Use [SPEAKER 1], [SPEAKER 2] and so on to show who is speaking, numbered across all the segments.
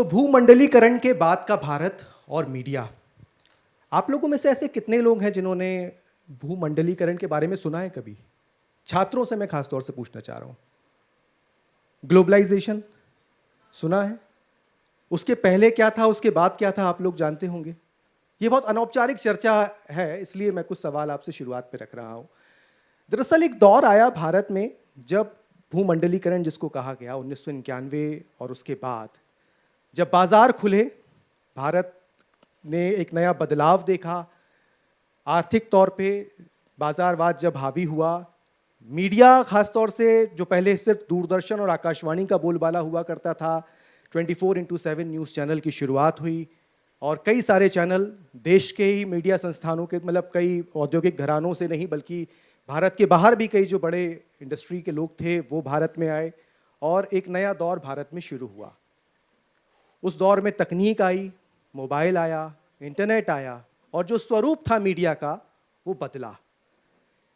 [SPEAKER 1] तो भूमंडलीकरण के बाद का भारत और मीडिया, आप लोगों में से ऐसे कितने लोग हैं जिन्होंने भूमंडलीकरण के बारे में सुना है कभी? छात्रों से मैं खास तौर से पूछना चाह रहा हूं। ग्लोबलाइजेशन सुना है? उसके पहले क्या था, उसके बाद क्या था, आप लोग जानते होंगे। ये बहुत अनौपचारिक चर्चा है, इसलिए मैं कुछ सवाल आपसे शुरुआत पे रख रहा हूं। दरअसल एक दौर आया भारत में जब भूमंडलीकरण जिसको कहा गया 1991 और उसके बाद जब बाजार खुले, भारत ने एक नया बदलाव देखा। आर्थिक तौर पे बाजारवाद जब हावी हुआ, मीडिया खासतौर से जो पहले सिर्फ दूरदर्शन और आकाशवाणी का बोलबाला हुआ करता था, 24x7 न्यूज़ चैनल की शुरुआत हुई और कई सारे चैनल देश के ही मीडिया संस्थानों के, मतलब कई औद्योगिक घरानों से नहीं बल्कि भारत के बाहर भी कई जो बड़े इंडस्ट्री के लोग थे वो भारत में आए और एक नया दौर भारत में शुरू हुआ। उस दौर में तकनीक आई, मोबाइल आया, इंटरनेट आया और जो स्वरूप था मीडिया का वो बदला।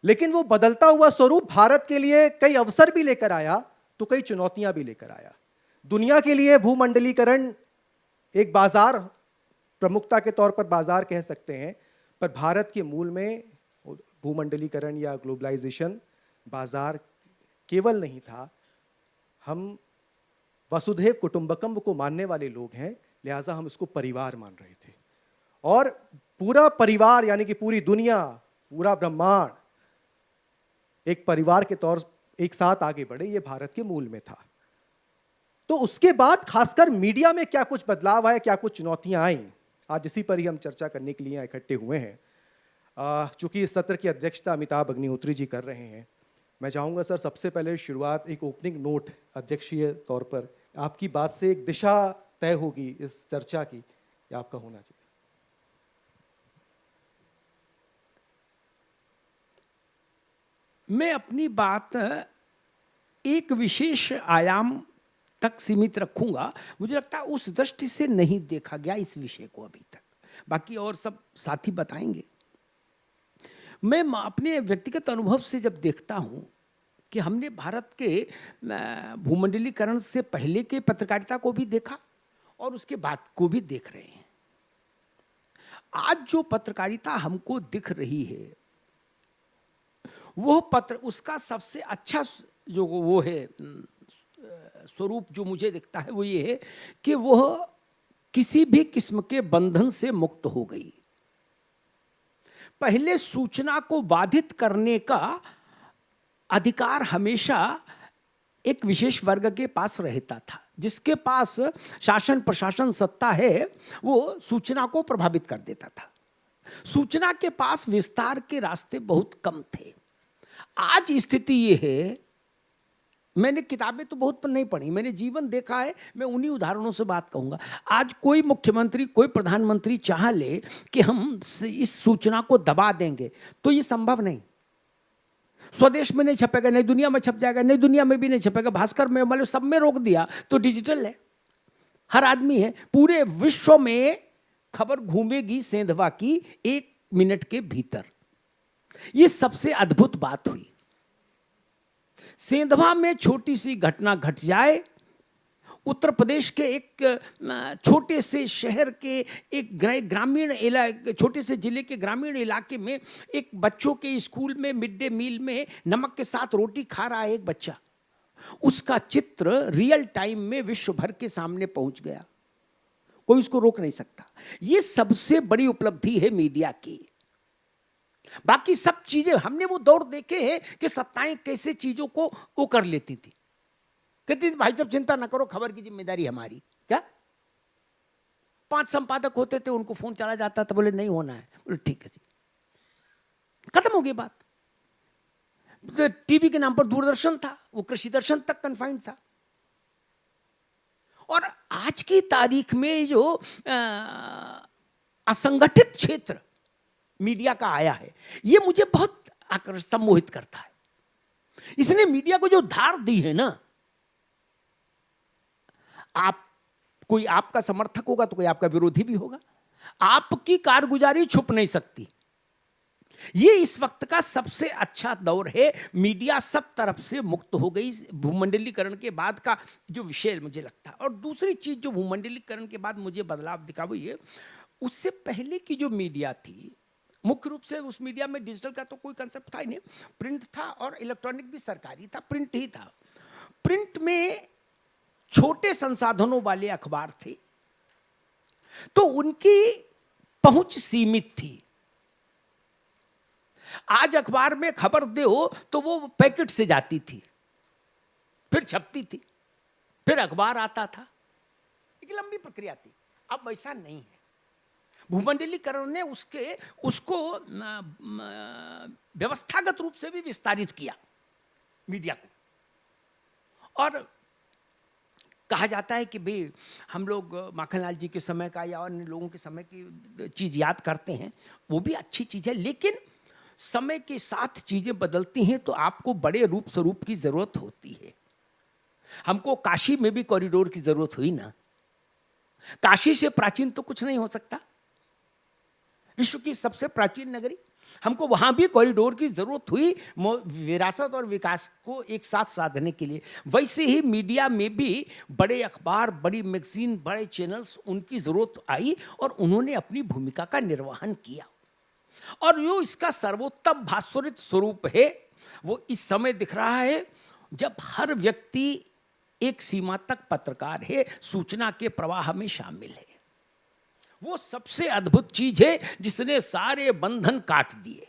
[SPEAKER 1] लेकिन वो बदलता हुआ स्वरूप भारत के लिए कई अवसर भी लेकर आया तो कई चुनौतियां भी लेकर आया। दुनिया के लिए भूमंडलीकरण एक बाजार, प्रमुखता के तौर पर बाजार कह सकते हैं, पर भारत के मूल में भूमंडलीकरण या ग्लोबलाइजेशन बाजार केवल नहीं था। हम वसुधैव कुटुंबकम को मानने वाले लोग हैं, लिहाजा हम इसको परिवार मान रहे थे और पूरा परिवार यानी कि पूरी दुनिया, पूरा ब्रह्मांड एक परिवार के तौर एक साथ आगे बढ़े, ये भारत के मूल में था। तो उसके बाद खासकर मीडिया में क्या कुछ बदलाव आए, क्या कुछ चुनौतियां आईं, आज इसी पर ही हम चर्चा करने के लिए इकट्ठे हुए हैं। चूंकि इस सत्र की अध्यक्षता अमिताभ अग्निहोत्री जी कर रहे हैं, मैं चाहूँगा सर सबसे पहले शुरुआत एक ओपनिंग नोट अध्यक्षीय तौर पर, आपकी बात से एक दिशा तय होगी इस चर्चा की, ये आपका होना चाहिए।
[SPEAKER 2] मैं अपनी बात एक विशेष आयाम तक सीमित रखूंगा। मुझे लगता है उस दृष्टि से नहीं देखा गया इस विषय को अभी तक, बाकी और सब साथी बताएंगे। मैं अपने व्यक्तिगत अनुभव से जब देखता हूं कि हमने भारत के भूमंडलीकरण से पहले के पत्रकारिता को भी देखा और उसके बाद को भी देख रहे हैं। आज जो पत्रकारिता हमको दिख रही है वो उसका सबसे अच्छा जो वो है स्वरूप जो मुझे दिखता है वो ये है कि वह किसी भी किस्म के बंधन से मुक्त हो गई। पहले सूचना को बाधित करने का अधिकार हमेशा एक विशेष वर्ग के पास रहता था। जिसके पास शासन प्रशासन सत्ता है वो सूचना को प्रभावित कर देता था। सूचना के पास विस्तार के रास्ते बहुत कम थे। आज स्थिति ये है, मैंने किताबें तो बहुत नहीं पढ़ी, मैंने जीवन देखा है, मैं उन्हीं उदाहरणों से बात कहूंगा। आज कोई मुख्यमंत्री, कोई प्रधानमंत्री चाह ले कि हम इस सूचना को दबा देंगे तो ये संभव नहीं। स्वदेश में नहीं छपेगा, नई दुनिया में छप जाएगा, नई दुनिया में भी नहीं छपेगा, भास्कर में, मतलब सब में रोक दिया तो डिजिटल है, हर आदमी है। पूरे विश्व में खबर घूमेगी सेंधवा की 1 मिनट के भीतर। ये सबसे अद्भुत बात हुई। सेंधवा में छोटी सी घटना घट जाए, उत्तर प्रदेश के एक छोटे से शहर के एक ग्रामीण इलाके, छोटे से जिले के ग्रामीण इलाके में एक बच्चों के स्कूल में मिड डे मील में नमक के साथ रोटी खा रहा है एक बच्चा, उसका चित्र रियल टाइम में विश्व भर के सामने पहुंच गया। कोई उसको रोक नहीं सकता। ये सबसे बड़ी उपलब्धि है मीडिया की। बाकी सब चीजें हमने वो दौर देखे हैं कि सत्ताएं कैसे चीजों को वो कर लेती थी। कहती थी भाई साहब चिंता ना करो, खबर की जिम्मेदारी हमारी। क्या 5 संपादक होते थे, उनको फोन चला जाता था, बोले नहीं होना है, बोले ठीक है जी, खत्म हो गई बात। तो टीवी के नाम पर दूरदर्शन था, वो कृषि दर्शन तक कन्फाइंड था। और आज की तारीख में जो असंगठित क्षेत्र मीडिया का आया है, ये मुझे बहुत सम्मोहित करता है। इसने मीडिया को जो धार दी है ना, कोई आपका समर्थक होगा तो कोई आपका विरोधी भी होगा। आपकी कारगुजारी छुप नहीं सकती। ये इस वक्त का सबसे अच्छा दौर है। मीडिया सब तरफ से मुक्त हो गई भूमंडलीकरण के बाद का जो विषय मुझे लगता है। और दूसरी चीज जो भूमंडलीकरण के बाद मुझे बदलाव दिखा वो ये, उससे पहले की जो मीडिया थी, मुख्य रूप से उस मीडिया में डिजिटल का तो कोई कंसेप्ट था ही नहीं, प्रिंट था और इलेक्ट्रॉनिक भी सरकारी था, प्रिंट ही था। प्रिंट में छोटे संसाधनों वाले अखबार थे तो उनकी पहुंच सीमित थी। आज अखबार में खबर दो तो वो पैकेट से जाती थी, फिर छपती थी, फिर अखबार आता था, एक लंबी प्रक्रिया थी। अब वैसा नहीं है। भूमंडलीकरण ने उसको व्यवस्थागत रूप से भी विस्तारित किया मीडिया को। और कहा जाता है कि भाई हम लोग माखनलाल जी के समय का या अन्य लोगों के समय की चीज याद करते हैं, वो भी अच्छी चीज है, लेकिन समय के साथ चीजें बदलती हैं तो आपको बड़े रूप स्वरूप की जरूरत होती है। हमको काशी में भी कॉरिडोर की जरूरत हुई ना। काशी से प्राचीन तो कुछ नहीं हो सकता, विश्व की सबसे प्राचीन नगरी, हमको वहां भी कॉरिडोर की जरूरत हुई विरासत और विकास को एक साथ साधने के लिए। वैसे ही मीडिया में भी बड़े अखबार, बड़ी मैगजीन, बड़े चैनल्स, उनकी जरूरत आई और उन्होंने अपनी भूमिका का निर्वहन किया। और जो इसका सर्वोत्तम भास्वरित स्वरूप है वो इस समय दिख रहा है जब हर व्यक्ति एक सीमा तक पत्रकार है, सूचना के प्रवाह में शामिल है। वो सबसे अद्भुत चीज है जिसने सारे बंधन काट दिए।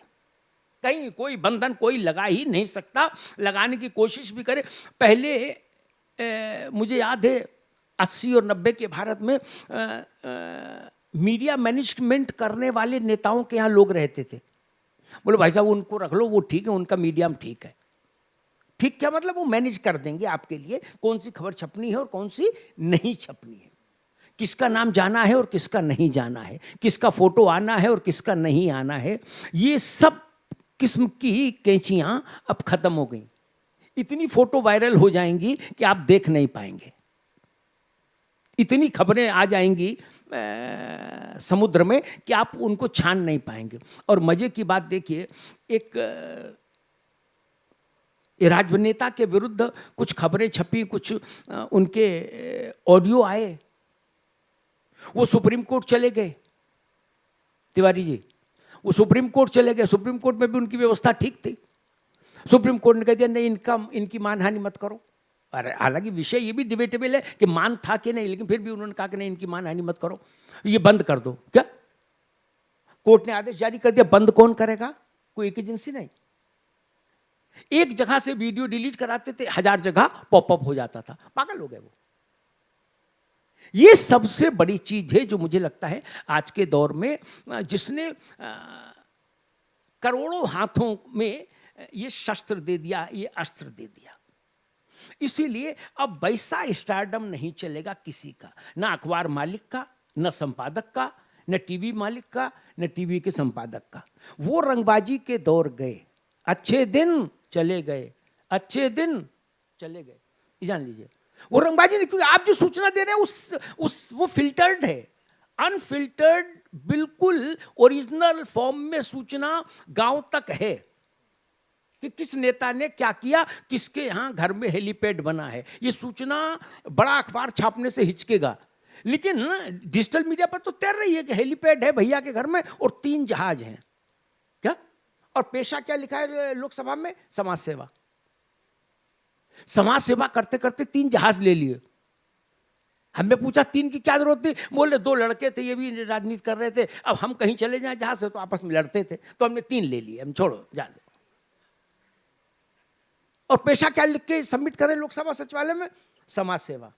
[SPEAKER 2] कहीं कोई बंधन कोई लगा ही नहीं सकता, लगाने की कोशिश भी करे। पहले मुझे याद है 80 और 90 के भारत में मीडिया मैनेजमेंट करने वाले नेताओं के यहाँ लोग रहते थे। बोले भाई साहब उनको रख लो, वो ठीक है, उनका मीडियम ठीक है। ठीक क्या मतलब? वो मैनेज कर देंगे आपके लिए कौन सी खबर छपनी है और कौन सी नहीं छपनी है, किसका नाम जाना है और किसका नहीं जाना है, किसका फोटो आना है और किसका नहीं आना है। ये सब किस्म की कैंचियां अब खत्म हो गई। इतनी फोटो वायरल हो जाएंगी कि आप देख नहीं पाएंगे, इतनी खबरें आ जाएंगी समुद्र में कि आप उनको छान नहीं पाएंगे। और मजे की बात देखिए, एक राजनेता के विरुद्ध कुछ खबरें छपी, कुछ उनके ऑडियो आए, वो सुप्रीम कोर्ट चले गए। तिवारी जी वो सुप्रीम कोर्ट चले गए। सुप्रीम कोर्ट में भी उनकी व्यवस्था ठीक थी। सुप्रीम कोर्ट ने कह दिया नहीं, इनकी मानहानि मत करो। अरे हालांकि विषय ये भी डिबेटेबल है कि मान था कि नहीं, लेकिन फिर भी उन्होंने कहा कि नहीं, इनकी मानहानि मत करो, ये बंद कर दो। क्या कोर्ट ने आदेश जारी कर दिया? बंद कौन करेगा? कोई एक एजेंसी नहीं। एक जगह से वीडियो डिलीट कराते थे, 1000 जगह पॉपअप हो जाता था। पागल हो गए वो। ये सबसे बड़ी चीज है जो मुझे लगता है आज के दौर में जिसने करोड़ों हाथों में ये शस्त्र दे दिया, ये अस्त्र दे दिया। इसीलिए अब वैसा स्टारडम नहीं चलेगा किसी का, ना अखबार मालिक का, न संपादक का, न टीवी मालिक का, न टीवी के संपादक का। वो रंगबाजी के दौर गए, अच्छे दिन चले गए, अच्छे दिन चले गए। जान लीजिए वो रंगबाजी नहीं, क्योंकि आप जो सूचना दे रहे हैं वो फिल्टर्ड है, अनफिल्टर्ड, बिल्कुल ओरिजिनल फॉर्म में सूचना गांव तक है कि किस नेता ने क्या किया, किसके यहाँ घर में हेलीपैड बना है। ये सूचना बड़ा अखबार छापने से हिचकेगा, लेकिन डिजिटल मीडिया पर तो तैर रही है कि हेलीपैड है भैया के घर में और 3 जहाज हैं। क्या? और पेशा क्या लिखा है लोकसभा में? समाज सेवा। समाज सेवा करते करते 3 जहाज ले लिए। हमने पूछा 3 की क्या जरूरत थी? बोले 2 लड़के थे, ये भी राजनीति कर रहे थे, अब हम कहीं चले जाएं जहाज से तो आपस में लड़ते थे, तो हमने 3 ले लिए, हम छोड़ो जान दो। और पेशा क्या लिख के सबमिट करें लोकसभा सचिवालय में? समाज सेवा।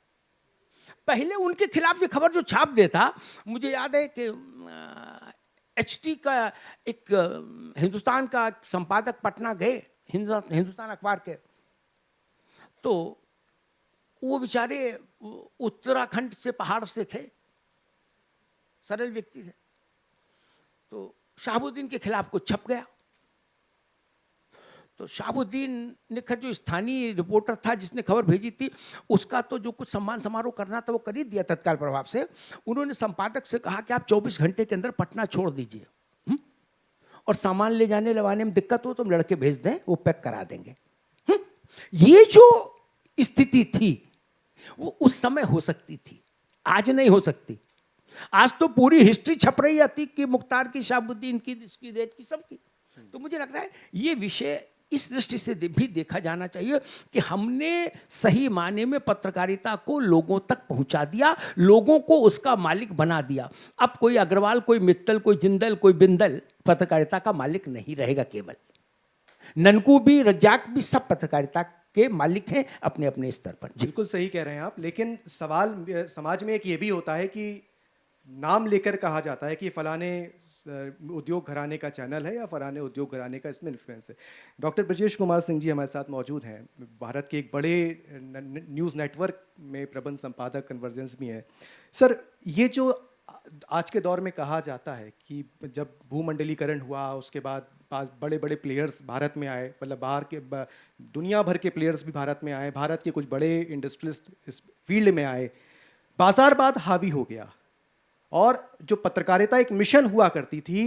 [SPEAKER 2] पहले उनके खिलाफ ये खबर जो छाप देता, मुझे याद है कि HT का एक हिंदुस्तान का संपादक पटना गए, हिंदुस्तान अखबार के, तो वो बेचारे उत्तराखंड से, पहाड़ से थे, सरल व्यक्ति थे, तो शहाबुद्दीन के खिलाफ कुछ छप गया। तो शहाबुद्दीन ने जो स्थानीय रिपोर्टर था जिसने खबर भेजी थी, उसका तो जो कुछ सम्मान समारोह करना था वो कर ही दिया तत्काल प्रभाव से। उन्होंने संपादक से कहा कि आप 24 घंटे के अंदर पटना छोड़ दीजिए। और सामान ले जाने लवाने में दिक्कत हो तो हम लड़के भेज दें, वो पैक करा देंगे। ये जो स्थिति थी वो उस समय हो सकती थी, आज नहीं हो सकती। आज तो पूरी हिस्ट्री छप रही है, अतीक की, मुख्तार की, शाहबुद्दीन की, इसकी, देश की, सबकी। तो मुझे लग रहा है ये विषय इस दृष्टि से भी देखा जाना चाहिए कि हमने सही मायने में पत्रकारिता को लोगों तक पहुंचा दिया, लोगों को उसका मालिक बना दिया। अब कोई अग्रवाल, कोई मित्तल, कोई जिंदल, कोई बिंदल पत्रकारिता का मालिक नहीं रहेगा। केवल ननकू भी, रज्जाक भी, सब पत्रकारिता के मालिक हैं अपने अपने स्तर पर।
[SPEAKER 1] बिल्कुल सही कह रहे हैं आप, लेकिन सवाल समाज में एक ये भी होता है कि नाम लेकर कहा जाता है कि फलाने उद्योग घराने का चैनल है या फलाने उद्योग घराने का इसमें इन्फ्लुएंस है। डॉक्टर ब्रजेश कुमार सिंह जी हमारे साथ मौजूद हैं, भारत के एक बड़े न्यूज़ नेटवर्क में प्रबंध संपादक, कन्वर्जेंस भी हैं। सर, ये जो आज के दौर में कहा जाता है कि जब भूमंडलीकरण हुआ उसके बाद बड़े बड़े प्लेयर्स भारत में आए, मतलब बाहर के दुनिया भर के प्लेयर्स भी भारत में आए, भारत के कुछ बड़े इंडस्ट्रियलिस्ट इस फील्ड में आए, बाजारवाद हावी हो गया और जो पत्रकारिता एक मिशन हुआ करती थी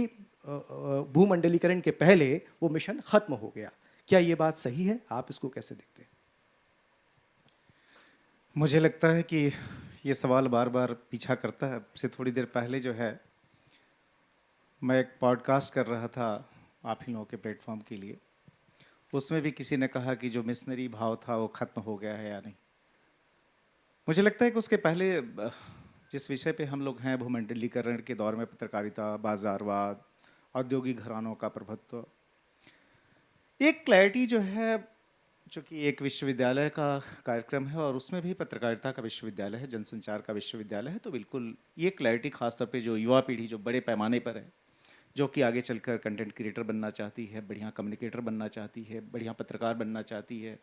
[SPEAKER 1] भूमंडलीकरण के पहले, वो मिशन खत्म हो गया। क्या ये बात सही है? आप इसको कैसे देखते हैं?
[SPEAKER 3] मुझे लगता है कि ये सवाल बार बार पीछा करता है। से थोड़ी देर पहले जो है मैं एक पॉडकास्ट कर रहा था आप ही लोगों के प्लेटफॉर्म के लिए, उसमें भी किसी ने कहा कि जो मिशनरी भाव था वो ख़त्म हो गया है या नहीं। मुझे लगता है कि उसके पहले जिस विषय पे हम लोग हैं, भूमंडलीकरण के दौर में पत्रकारिता, बाजारवाद, औद्योगिक घरानों का प्रभुत्व, एक क्लैरिटी जो है, जो कि एक विश्वविद्यालय का कार्यक्रम है और उसमें भी पत्रकारिता का विश्वविद्यालय है, जनसंचार का विश्वविद्यालय है, तो बिल्कुल ये क्लैरिटी खासतौर पे जो युवा पीढ़ी जो बड़े पैमाने पर है, जो कि आगे चलकर कंटेंट क्रिएटर बनना चाहती है, बढ़िया कम्युनिकेटर बनना चाहती है, बढ़िया पत्रकार बनना चाहती है,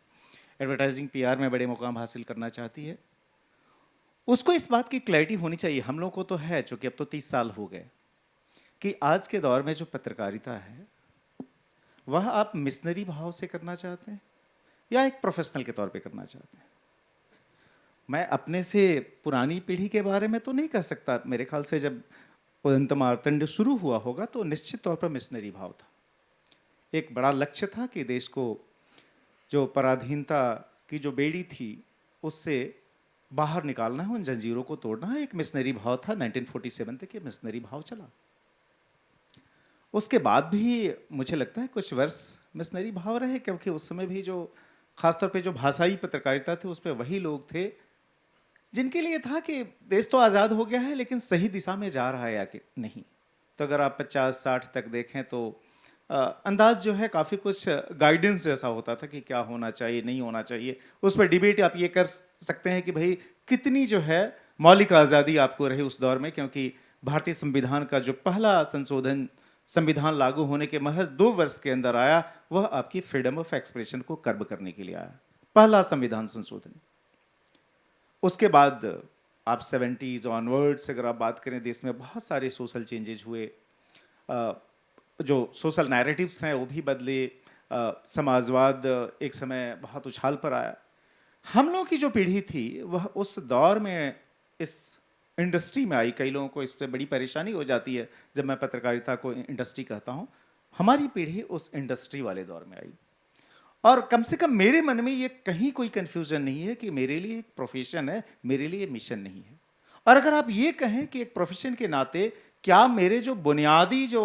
[SPEAKER 3] एडवर्टाइजिंग पीआर में बड़े मुकाम हासिल करना चाहती है, उसको इस बात की क्लैरिटी होनी चाहिए। हम लोग को तो है, चूँकि अब तो 30 साल हो गए, कि आज के दौर में जो पत्रकारिता है वह आप मिशनरी भाव से करना चाहते हैं या एक प्रोफेशनल के तौर पे करना चाहते हैं। मैं अपने से पुरानी पीढ़ी के बारे में तो नहीं कह सकता। मेरे ख्याल से जब उदंत मार्तंड शुरू हुआ होगा तो निश्चित तौर पर मिशनरी भाव था। एक बड़ा लक्ष्य था कि देश को जो पराधीनता की जो बेड़ी थी उससे बाहर निकालना है, उन जंजीरों को तोड़ना है। एक मिशनरी भाव था। 1947 तक ये मिशनरी भाव चला। उसके बाद भी मुझे लगता है कुछ वर्ष मिशनरी भाव रहे, क्योंकि उस समय भी जो खासतौर पे जो भाषाई पत्रकारिता थे उस पर वही लोग थे जिनके लिए था कि देश तो आज़ाद हो गया है लेकिन सही दिशा में जा रहा है या कि नहीं। तो अगर आप 50-60 तक देखें तो अंदाज जो है काफ़ी कुछ गाइडेंस जैसा होता था कि क्या होना चाहिए, नहीं होना चाहिए। उस पर डिबेट आप ये कर सकते हैं कि भाई कितनी जो है मौलिक आज़ादी आपको रही उस दौर में, क्योंकि भारतीय संविधान का जो पहला संशोधन संविधान लागू होने के महज 2 वर्ष के अंदर आया, वह आपकी फ्रीडम ऑफ एक्सप्रेशन को कर्ब करने के लिए आया, पहला संविधान संशोधन। उसके बाद आप 70s ऑनवर्ड्स अगर आप बात करें, देश में बहुत सारे सोशल चेंजेज हुए, जो सोशल नैरेटिव्स हैं वो भी बदले, समाजवाद एक समय बहुत उछाल पर आया। हम लोगों की जो पीढ़ी थी वह उस दौर में इस इंडस्ट्री में आई। कई लोगों को इस पर बड़ी परेशानी हो जाती है जब मैं पत्रकारिता को इंडस्ट्री कहता हूँ। हमारी पीढ़ी उस इंडस्ट्री वाले दौर में आई और कम से कम मेरे मन में ये कहीं कोई कन्फ्यूज़न नहीं है कि मेरे लिए एक प्रोफेशन है, मेरे लिए मिशन नहीं है। और अगर आप ये कहें कि एक प्रोफेशन के नाते क्या मेरे जो बुनियादी जो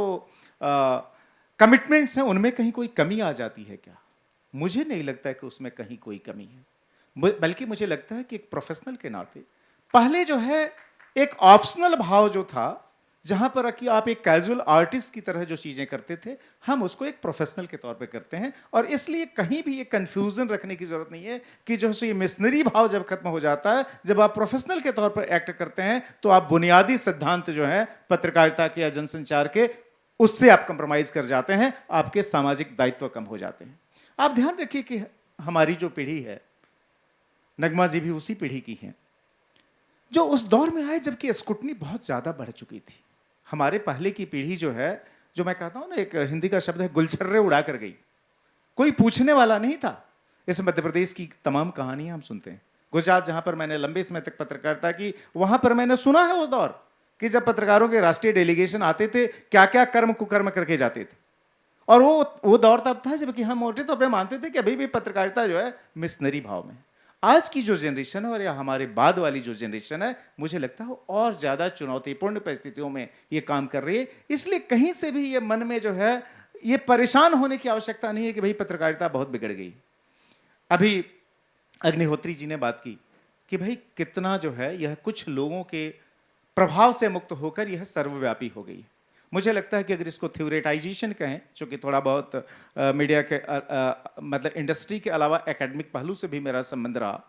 [SPEAKER 3] कमिटमेंट्स हैं उनमें कहीं कोई कमी आ जाती है क्या? मुझे नहीं लगता है कि उसमें कहीं कोई कमी है, बल्कि मुझे लगता है कि एक प्रोफेशनल के नाते पहले जो है एक ऑप्शनल भाव जो था, जहां पर कि आप एक कैजुअल आर्टिस्ट की तरह जो चीजें करते थे, हम उसको एक प्रोफेशनल के तौर पे करते हैं। और इसलिए कहीं भी ये कंफ्यूजन रखने की जरूरत नहीं है कि जो है ये मिशनरी भाव जब खत्म हो जाता है, जब आप प्रोफेशनल के तौर पर एक्ट करते हैं, तो आप बुनियादी सिद्धांत जो है पत्रकारिता के या जनसंचार के, उससे आप कंप्रोमाइज कर जाते हैं, आपके सामाजिक दायित्व कम हो जाते हैं। आप ध्यान रखिए कि हमारी जो पीढ़ी है, नगमा जी भी उसी पीढ़ी की हैं, जो उस दौर में आए जबकि स्क्रूटनी बहुत ज्यादा बढ़ चुकी थी। हमारे पहले की पीढ़ी जो है, जो मैं कहता हूं ना, एक हिंदी का शब्द है गुलछर्रे उड़ा कर गई, कोई पूछने वाला नहीं था। इस मध्य प्रदेश की तमाम कहानियां हम सुनते हैं। गुजरात जहां पर मैंने लंबे समय तक पत्रकारिता की, वहां पर मैंने सुना है उस दौर कि जब पत्रकारों के राष्ट्रीय डेलीगेशन आते थे, क्या क्या कर्म कुकर्म करके जाते थे। और वो दौर तब था जबकि हम मोटे तो अपने मानते थे कि अभी भी पत्रकारिता जो है मिशनरी भाव में। आज की जो जनरेशन है और या हमारे बाद वाली जो जनरेशन है, मुझे लगता है वो और ज़्यादा चुनौतीपूर्ण परिस्थितियों में ये काम कर रही है। इसलिए कहीं से भी ये मन में जो है ये परेशान होने की आवश्यकता नहीं है कि भाई पत्रकारिता बहुत बिगड़ गई। अभी अग्निहोत्री जी ने बात की कि भाई कितना जो है यह कुछ लोगों के प्रभाव से मुक्त होकर यह सर्वव्यापी हो गई। मुझे लगता है कि अगर इसको थ्योरेटाइजेशन कहें, जो कि थोड़ा बहुत मीडिया के मतलब इंडस्ट्री के अलावा एकेडमिक पहलू से भी मेरा संबंध रहा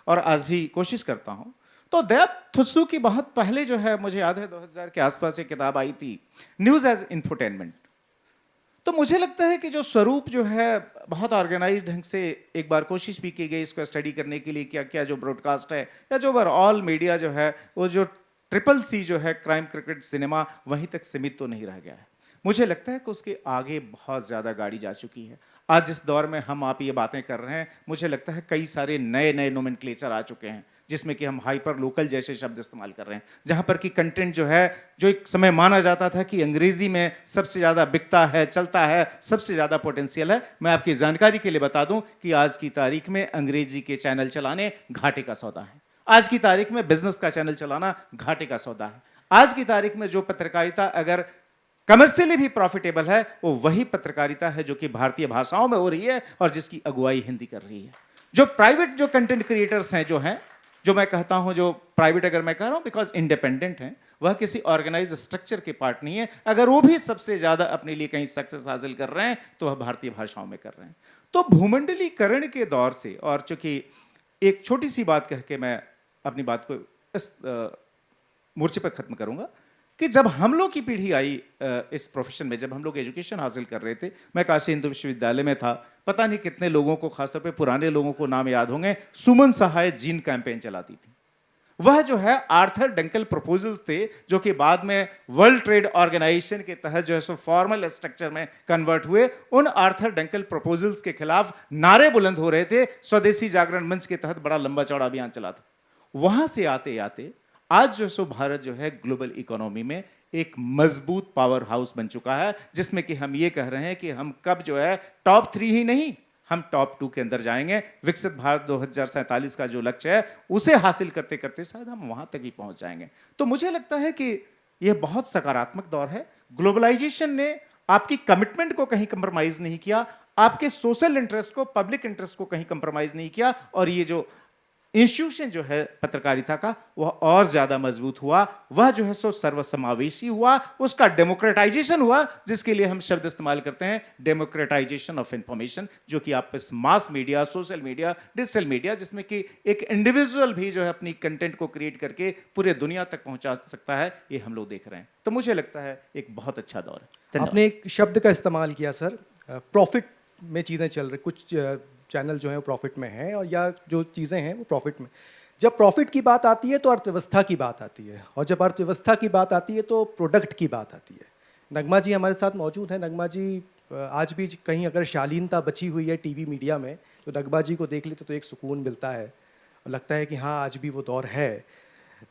[SPEAKER 3] और आज भी कोशिश करता हूं, तो दया थुस्सू की बहुत पहले जो है, मुझे याद है 2000 के आसपास एक किताब आई थी, न्यूज़ एज इंफोटेनमेंट। तो मुझे लगता है कि जो स्वरूप जो है बहुत ऑर्गेनाइज ढंग से एक बार कोशिश भी की गई इसको स्टडी करने के लिए, क्या क्या जो ब्रॉडकास्ट है या जो ओवरऑल मीडिया जो है, वो जो ट्रिपल सी जो है क्राइम, क्रिकेट, सिनेमा, वहीं तक सीमित तो नहीं रह गया है। मुझे लगता है कि उसके आगे बहुत ज़्यादा गाड़ी जा चुकी है। आज जिस दौर में हम आप ये बातें कर रहे हैं, मुझे लगता है कई सारे नए नए नोमेनक्लेचर आ चुके हैं, जिसमें कि हम हाइपर लोकल जैसे शब्द इस्तेमाल कर रहे हैं, जहाँ पर कि कंटेंट जो है, जो एक समय माना जाता था कि अंग्रेजी में सबसे ज़्यादा बिकता है, चलता है, सबसे ज़्यादा पोटेंशियल है, मैं आपकी जानकारी के लिए बता दूं कि आज की तारीख में अंग्रेजी के चैनल चलाने घाटे का सौदा है। आज की तारीख में बिजनेस का चैनल चलाना घाटे का सौदा है। आज की तारीख में जो पत्रकारिता अगर कमर्शियली भी प्रॉफिटेबल है, वो वही पत्रकारिता है जो कि भारतीय भाषाओं में हो रही है और जिसकी अगुवाई हिंदी कर रही है। जो प्राइवेट जो कंटेंट क्रिएटर्स हैं, जो मैं कहता हूं, जो प्राइवेट अगर मैं कह रहा हूं बिकॉज इंडिपेंडेंट हैं, वह किसी ऑर्गेनाइज्ड स्ट्रक्चर के पार्ट नहीं है। अगर वो भी सबसे ज्यादा अपने लिए कहीं सक्सेस हासिल कर रहे हैं तो वह भारतीय भाषाओं में कर रहे हैं। तो भूमंडलीकरण के दौर से, और चूंकि एक छोटी सी बात कह के मैं अपनी बात को इस मोर्चे पर खत्म करूंगा कि जब हम लोग की पीढ़ी आई इस प्रोफेशन में, जब हम लोग एजुकेशन हासिल कर रहे थे, मैं काशी हिंदू विश्वविद्यालय में था, पता नहीं कितने लोगों को, खासतौर पे पुराने लोगों को नाम याद होंगे, सुमन सहाय जीन कैंपेन चलाती थी। वह जो है आर्थर डंकल प्रपोजल्स थे, जो कि बाद में वर्ल्ड ट्रेड ऑर्गेनाइजेशन के तहत जो है सो फॉर्मल स्ट्रक्चर में कन्वर्ट हुए। उन आर्थर डंकल प्रपोजल्स के खिलाफ नारे बुलंद हो रहे थे। स्वदेशी जागरण मंच के तहत बड़ा लंबा चौड़ा अभियान चला था। वहां से आते आते आज जो सो भारत जो है ग्लोबल इकोनॉमी में एक मजबूत पावर हाउस बन चुका है, जिसमें कि हम ये कह रहे हैं कि हम कब जो है टॉप 3 ही नहीं, हम टॉप 2 के अंदर जाएंगे। विकसित भारत 2047 का जो लक्ष्य है, उसे हासिल करते करते शायद हम वहां तक भी पहुंच जाएंगे। तो मुझे लगता है कि यह बहुत सकारात्मक दौर है। ग्लोबलाइजेशन ने आपकी कमिटमेंट को कहीं कंप्रोमाइज नहीं किया, आपके सोशल इंटरेस्ट को, पब्लिक इंटरेस्ट को कहीं कंप्रोमाइज नहीं किया, और ये जो इंस्टीट्यूशन जो है पत्रकारिता का, वह और ज्यादा मजबूत हुआ। वह जो है सो सर्वसमावेशी हुआ, उसका डेमोक्रेटाइजेशन हुआ, जिसके लिए हम शब्द इस्तेमाल करते हैं डेमोक्रेटाइजेशन ऑफ इंफॉर्मेशन, जो कि आप इस mass media, social media, digital media, जिसमें कि एक इंडिविजुअल भी जो है अपनी कंटेंट को क्रिएट करके पूरे दुनिया तक पहुंचा सकता है, ये हम लोग देख रहे हैं। तो मुझे लगता है एक बहुत अच्छा दौर है।
[SPEAKER 1] आपने एक शब्द का इस्तेमाल किया सर, प्रॉफिट में चीज़ें चल रही, कुछ चैनल जो है वो प्रॉफिट में है, और या जो चीज़ें हैं वो प्रॉफिट में। जब प्रॉफिट की बात आती है तो अर्थव्यवस्था की बात आती है, और जब अर्थव्यवस्था की बात आती है तो प्रोडक्ट की बात आती है। नगमा जी हमारे साथ मौजूद हैं। नगमा जी, आज भी कहीं अगर शालीनता बची हुई है टीवी मीडिया में, तो नगमा जी को देख लेते तो एक सुकून मिलता है और लगता है कि हाँ, आज भी वो दौर है।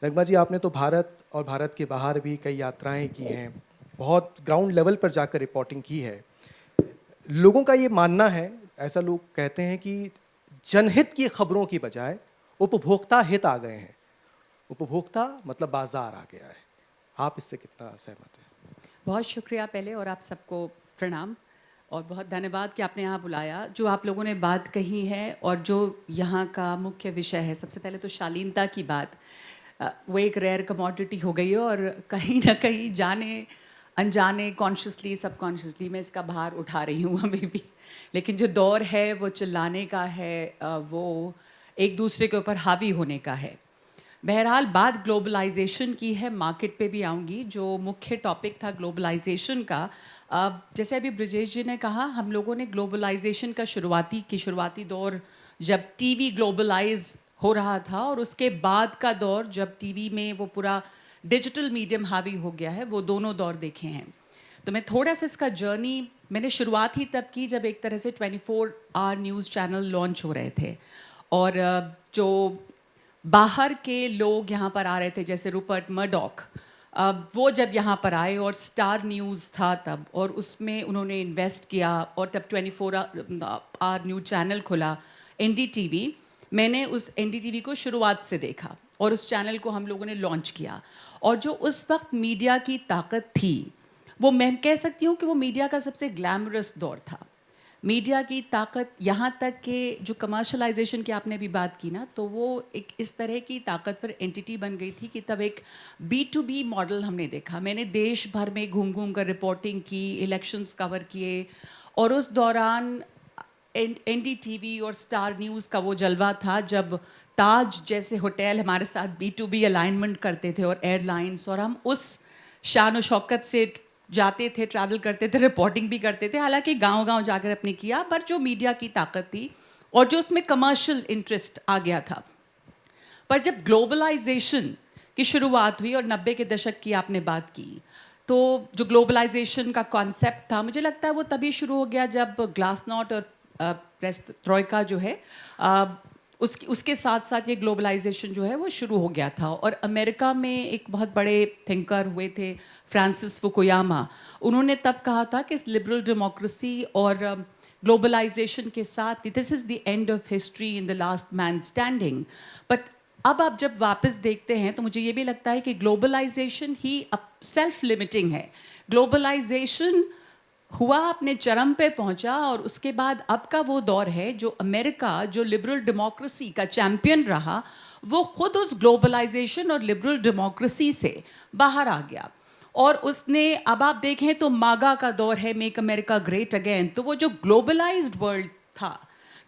[SPEAKER 1] नगमा जी, आपने तो भारत और भारत के बाहर भी कई यात्राएँ की हैं, बहुत ग्राउंड लेवल पर जाकर रिपोर्टिंग की है। लोगों का ये मानना है, ऐसा लोग कहते हैं कि जनहित की खबरों की बजाय उपभोक्ता हित आ गए हैं। उपभोक्ता मतलब बाजार आ गया है। आप इससे कितना सहमत हैं?
[SPEAKER 4] बहुत शुक्रिया पहले, और आप सबको प्रणाम, और बहुत धन्यवाद कि आपने यहाँ बुलाया। जो आप लोगों ने बात कही है और जो यहाँ का मुख्य विषय है, सबसे पहले तो शालीनता की बात, वो एक रेयर कमोडिटी हो गई है, और कहीं ना कहीं जाने अनजाने, कॉन्शियसली, सबकॉन्शियसली मैं इसका भार उठा रही हूँ अभी भी। लेकिन जो दौर है वो चिल्लाने का है, वो एक दूसरे के ऊपर हावी होने का है। बहरहाल बात ग्लोबलाइजेशन की है, मार्केट पे भी आऊँगी। जो मुख्य टॉपिक था ग्लोबलाइजेशन का, जैसे अभी ब्रिजेश जी ने कहा, हम लोगों ने ग्लोबलाइजेशन का शुरुआती दौर जब टीवी ग्लोबलाइज हो रहा था, और उसके बाद का दौर जब टीवी में वो पूरा डिजिटल मीडियम हावी हो गया है, वो दोनों दौर देखे हैं। तो मैं थोड़ा सा इसका जर्नी, मैंने शुरुआत ही तब की जब एक तरह से 24 आवर न्यूज़ चैनल लॉन्च हो रहे थे, और जो बाहर के लोग यहाँ पर आ रहे थे, जैसे रूपर्ट मर्डॉक, वो जब यहाँ पर आए और स्टार न्यूज़ था तब, और उसमें उन्होंने इन्वेस्ट किया और तब 24 आवर न्यूज़ चैनल खुला, NDTV। मैंने उस NDTV को शुरुआत से देखा और उस चैनल को हम लोगों ने लॉन्च किया। और जो उस वक्त मीडिया की ताकत थी, वो मैं कह सकती हूँ कि वो मीडिया का सबसे ग्लैमरस दौर था। मीडिया की ताकत यहाँ तक कि जो कमर्शलाइजेशन की आपने भी बात की ना, तो वो एक इस तरह की ताकतवर एंटिटी बन गई थी कि तब एक B2B मॉडल हमने देखा। मैंने देश भर में घूम घूम कर रिपोर्टिंग की, इलेक्शंस कवर किए, और उस दौरान NDTV और स्टार न्यूज़ का वो जलवा था जब ताज जैसे होटल हमारे साथ B2B अलाइनमेंट करते थे और एयरलाइंस, और हम उस शान और शौकत से जाते थे, ट्रैवल करते थे, रिपोर्टिंग भी करते थे। हालांकि गांव-गांव जाकर अपने किया, पर जो मीडिया की ताकत थी और जो उसमें कमर्शियल इंटरेस्ट आ गया था। पर जब ग्लोबलाइजेशन की शुरुआत हुई और 90 के दशक की आपने बात की, तो जो ग्लोबलाइजेशन का कॉन्सेप्ट था, मुझे लगता है वो तभी शुरू हो गया जब ग्लासनॉट और पेरेस्ट्रोइका जो है, उसके साथ साथ ये ग्लोबलाइजेशन जो है वो शुरू हो गया था। और अमेरिका में एक बहुत बड़े थिंकर हुए थे, फ्रांसिस फुकुयामा। उन्होंने तब कहा था कि इस लिबरल डेमोक्रेसी और ग्लोबलाइजेशन के साथ this is the end of history in the last man standing. But अब आप जब वापस देखते हैं तो मुझे ये भी लगता है कि ग्लोबलाइजेशन ही अब सेल्फ लिमिटिंग है। ग्लोबलाइजेशन हुआ, अपने चरम पे पहुंचा, और उसके बाद अब का वो दौर है जो अमेरिका, जो लिबरल डेमोक्रेसी का चैंपियन रहा, वो खुद उस ग्लोबलाइजेशन और लिबरल डेमोक्रेसी से बाहर आ गया। और उसने, अब आप देखें तो मागा का दौर है, मेक अमेरिका ग्रेट अगेन। तो वो जो ग्लोबलाइज्ड वर्ल्ड था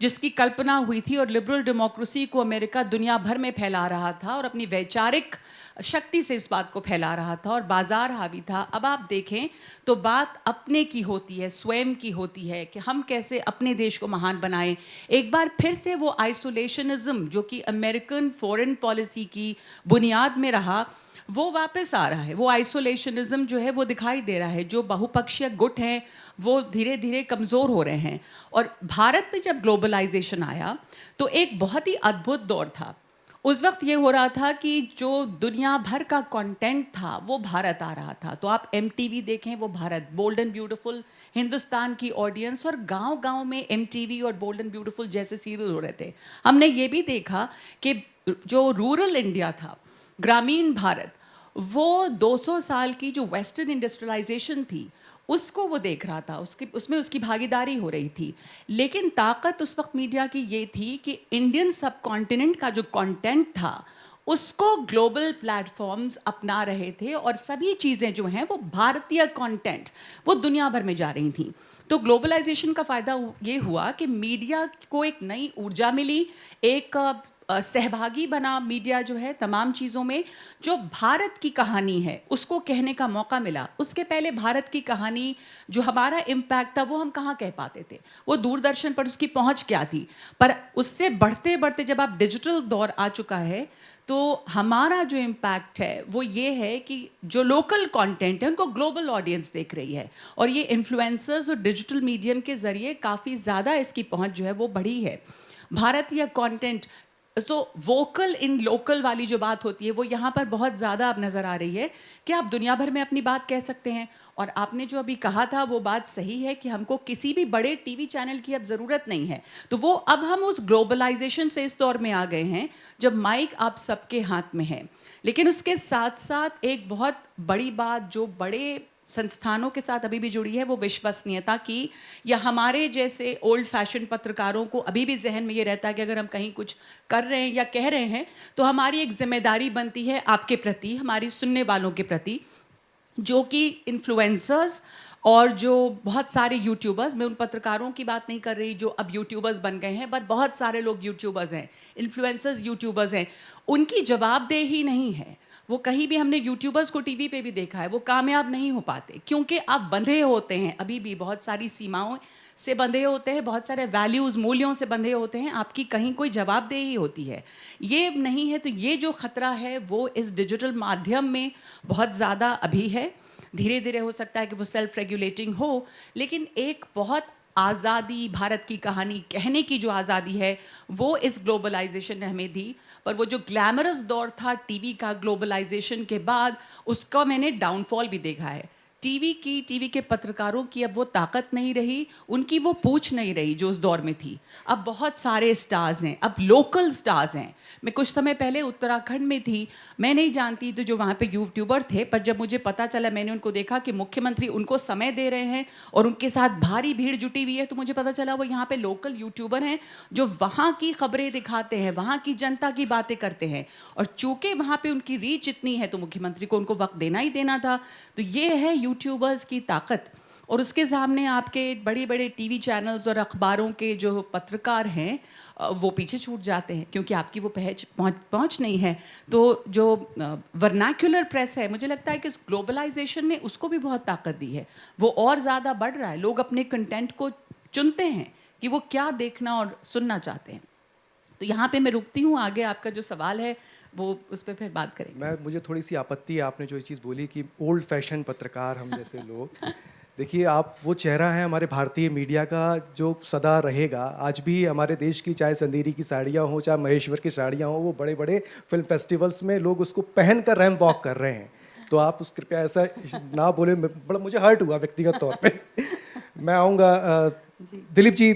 [SPEAKER 4] जिसकी कल्पना हुई थी, और लिबरल डेमोक्रेसी को अमेरिका दुनिया भर में फैला रहा था और अपनी वैचारिक शक्ति से इस बात को फैला रहा था, और बाजार हावी था। अब आप देखें तो बात अपने की होती है, स्वयं की होती है कि हम कैसे अपने देश को महान बनाएं। एक बार फिर से वो आइसोलेशनिज्म जो कि अमेरिकन फॉरेन पॉलिसी की बुनियाद में रहा, वो वापस आ रहा है। वो आइसोलेशनिज्म जो है वो दिखाई दे रहा है। जो बहुपक्षीय गुट हैं वो धीरे धीरे कमज़ोर हो रहे हैं। और भारत में जब ग्लोबलाइजेशन आया तो एक बहुत ही अद्भुत दौर था। उस वक्त ये हो रहा था कि जो दुनिया भर का कंटेंट था वो भारत आ रहा था। तो आप MTV देखें, वो Bharat, bold and beautiful Hindustan की ऑडियंस, और गांव-गांव में MTV और बोल्ड एंड ब्यूटीफुल जैसे सीरियल हो रहे थे। हमने ये भी देखा कि जो रूरल इंडिया था, ग्रामीण भारत, वो 200 साल की जो वेस्टर्न इंडस्ट्रियलाइजेशन थी उसको वो देख रहा था, उसमें उसकी भागीदारी हो रही थी। लेकिन ताकत उस वक्त मीडिया की ये थी कि इंडियन सब कॉन्टिनेंट का जो कंटेंट था उसको ग्लोबल प्लेटफॉर्म्स अपना रहे थे, और सभी चीज़ें जो हैं वो भारतीय कंटेंट वो दुनिया भर में जा रही थी। तो ग्लोबलाइजेशन का फ़ायदा ये हुआ कि मीडिया को एक नई ऊर्जा मिली, एक सहभागी बना मीडिया जो है तमाम चीज़ों में। जो भारत की कहानी है उसको कहने का मौका मिला। उसके पहले भारत की कहानी, जो हमारा इम्पैक्ट था, वो हम कहाँ कह पाते थे, वो दूरदर्शन पर उसकी पहुँच क्या थी। पर उससे बढ़ते बढ़ते जब आप डिजिटल दौर आ चुका है तो हमारा जो इम्पैक्ट है वो ये है कि जो लोकल कंटेंट है उनको ग्लोबल ऑडियंस देख रही है, और ये इन्फ्लुएंसर्स और डिजिटल मीडियम के ज़रिए काफ़ी ज़्यादा इसकी पहुँच जो है वो बढ़ी है। भारतीय कंटेंट, तो वोकल इन लोकल वाली जो बात होती है वो यहाँ पर बहुत ज़्यादा अब नज़र आ रही है कि आप दुनिया भर में अपनी बात कह सकते हैं। और आपने जो अभी कहा था वो बात सही है कि हमको किसी भी बड़े टीवी चैनल की अब ज़रूरत नहीं है। तो वो अब हम उस ग्लोबलाइजेशन से इस दौर में आ गए हैं जब माइक आप सबके हाथ में है। लेकिन उसके साथ साथ एक बहुत बड़ी बात जो बड़े संस्थानों के साथ अभी भी जुड़ी है वो विश्वसनीयता की, या हमारे जैसे ओल्ड फैशन पत्रकारों को अभी भी जहन में ये रहता है कि अगर हम कहीं कुछ कर रहे हैं या कह रहे हैं तो हमारी एक जिम्मेदारी बनती है आपके प्रति, हमारी सुनने वालों के प्रति, जो कि इन्फ्लुएंसर्स और जो बहुत सारे यूट्यूबर्स, मैं उन पत्रकारों की बात नहीं कर रही जो अब यूट्यूबर्स बन गए हैं, बट बहुत सारे लोग यूट्यूबर्स हैं, इन्फ्लुएंसर्स यूट्यूबर्स हैं, उनकी जवाबदेही नहीं है। वो कहीं भी, हमने यूट्यूबर्स को टीवी पे भी देखा है, वो कामयाब नहीं हो पाते क्योंकि आप बंधे होते हैं, अभी भी बहुत सारी सीमाओं से बंधे होते हैं, बहुत सारे वैल्यूज़, मूल्यों से बंधे होते हैं, आपकी कहीं कोई जवाबदेही होती है, ये नहीं है। तो ये जो ख़तरा है वो इस डिजिटल माध्यम में बहुत ज़्यादा अभी है। धीरे धीरे हो सकता है कि वो सेल्फ रेगुलेटिंग हो, लेकिन एक बहुत आज़ादी, भारत की कहानी कहने की जो आज़ादी है वो इस ग्लोबलाइजेशन ने हमें दी। पर वो जो ग्लैमरस दौर था टीवी का ग्लोबलाइजेशन के बाद, उसका मैंने डाउनफॉल भी देखा है। टीवी के पत्रकारों की अब वो ताकत नहीं रही, उनकी वो पूछ नहीं रही जो उस दौर में थी। अब बहुत सारे स्टार्स हैं, अब लोकल स्टार्स हैं। मैं कुछ समय पहले उत्तराखंड में थी, मैं नहीं जानती तो जो वहाँ पे यूट्यूबर थे, पर जब मुझे पता चला, मैंने उनको देखा कि मुख्यमंत्री उनको समय दे रहे हैं और उनके साथ भारी भीड़ जुटी हुई है, तो मुझे पता चला वो यहाँ पे लोकल यूट्यूबर हैं जो वहाँ की खबरें दिखाते हैं, वहाँ की जनता की बातें करते हैं। और चूंकि वहाँ पे उनकी रीच इतनी है तो मुख्यमंत्री को उनको वक्त देना ही देना था। तो ये है यूट्यूबर्स की ताकत। और उसके सामने आपके बड़े बड़े टीवी चैनल्स और अखबारों के जो पत्रकार हैं वो पीछे छूट जाते हैं, क्योंकि आपकी वो पहुंच नहीं है। तो जो वर्नाक्युलर प्रेस है, मुझे लगता है कि इस ग्लोबलाइजेशन ने उसको भी बहुत ताकत दी है। वो और ज़्यादा बढ़ रहा है, लोग अपने कंटेंट को चुनते हैं कि वो क्या देखना और सुनना चाहते हैं। तो यहाँ पे मैं रुकती हूँ, आगे आपका जो सवाल है वो उस पर फिर बात करेंगे।
[SPEAKER 1] मुझे थोड़ी सी आपत्ति है, आपने जो ये चीज़ बोली कि ओल्ड फैशन पत्रकार हम जैसे लोग। देखिए, आप वो चेहरा है हमारे भारतीय मीडिया का जो सदा रहेगा। आज भी हमारे देश की, चाहे संदेरी की साड़ियाँ हों, चाहे महेश्वर की साड़ियाँ हों, वो बड़े बड़े फिल्म फेस्टिवल्स में लोग उसको पहन कर रैंप वॉक कर रहे हैं। तो आप उस कृपया ऐसा ना बोले, बड़ा मुझे हर्ट हुआ व्यक्तिगत तौर पे। मैं आऊँगा दिलीप जी।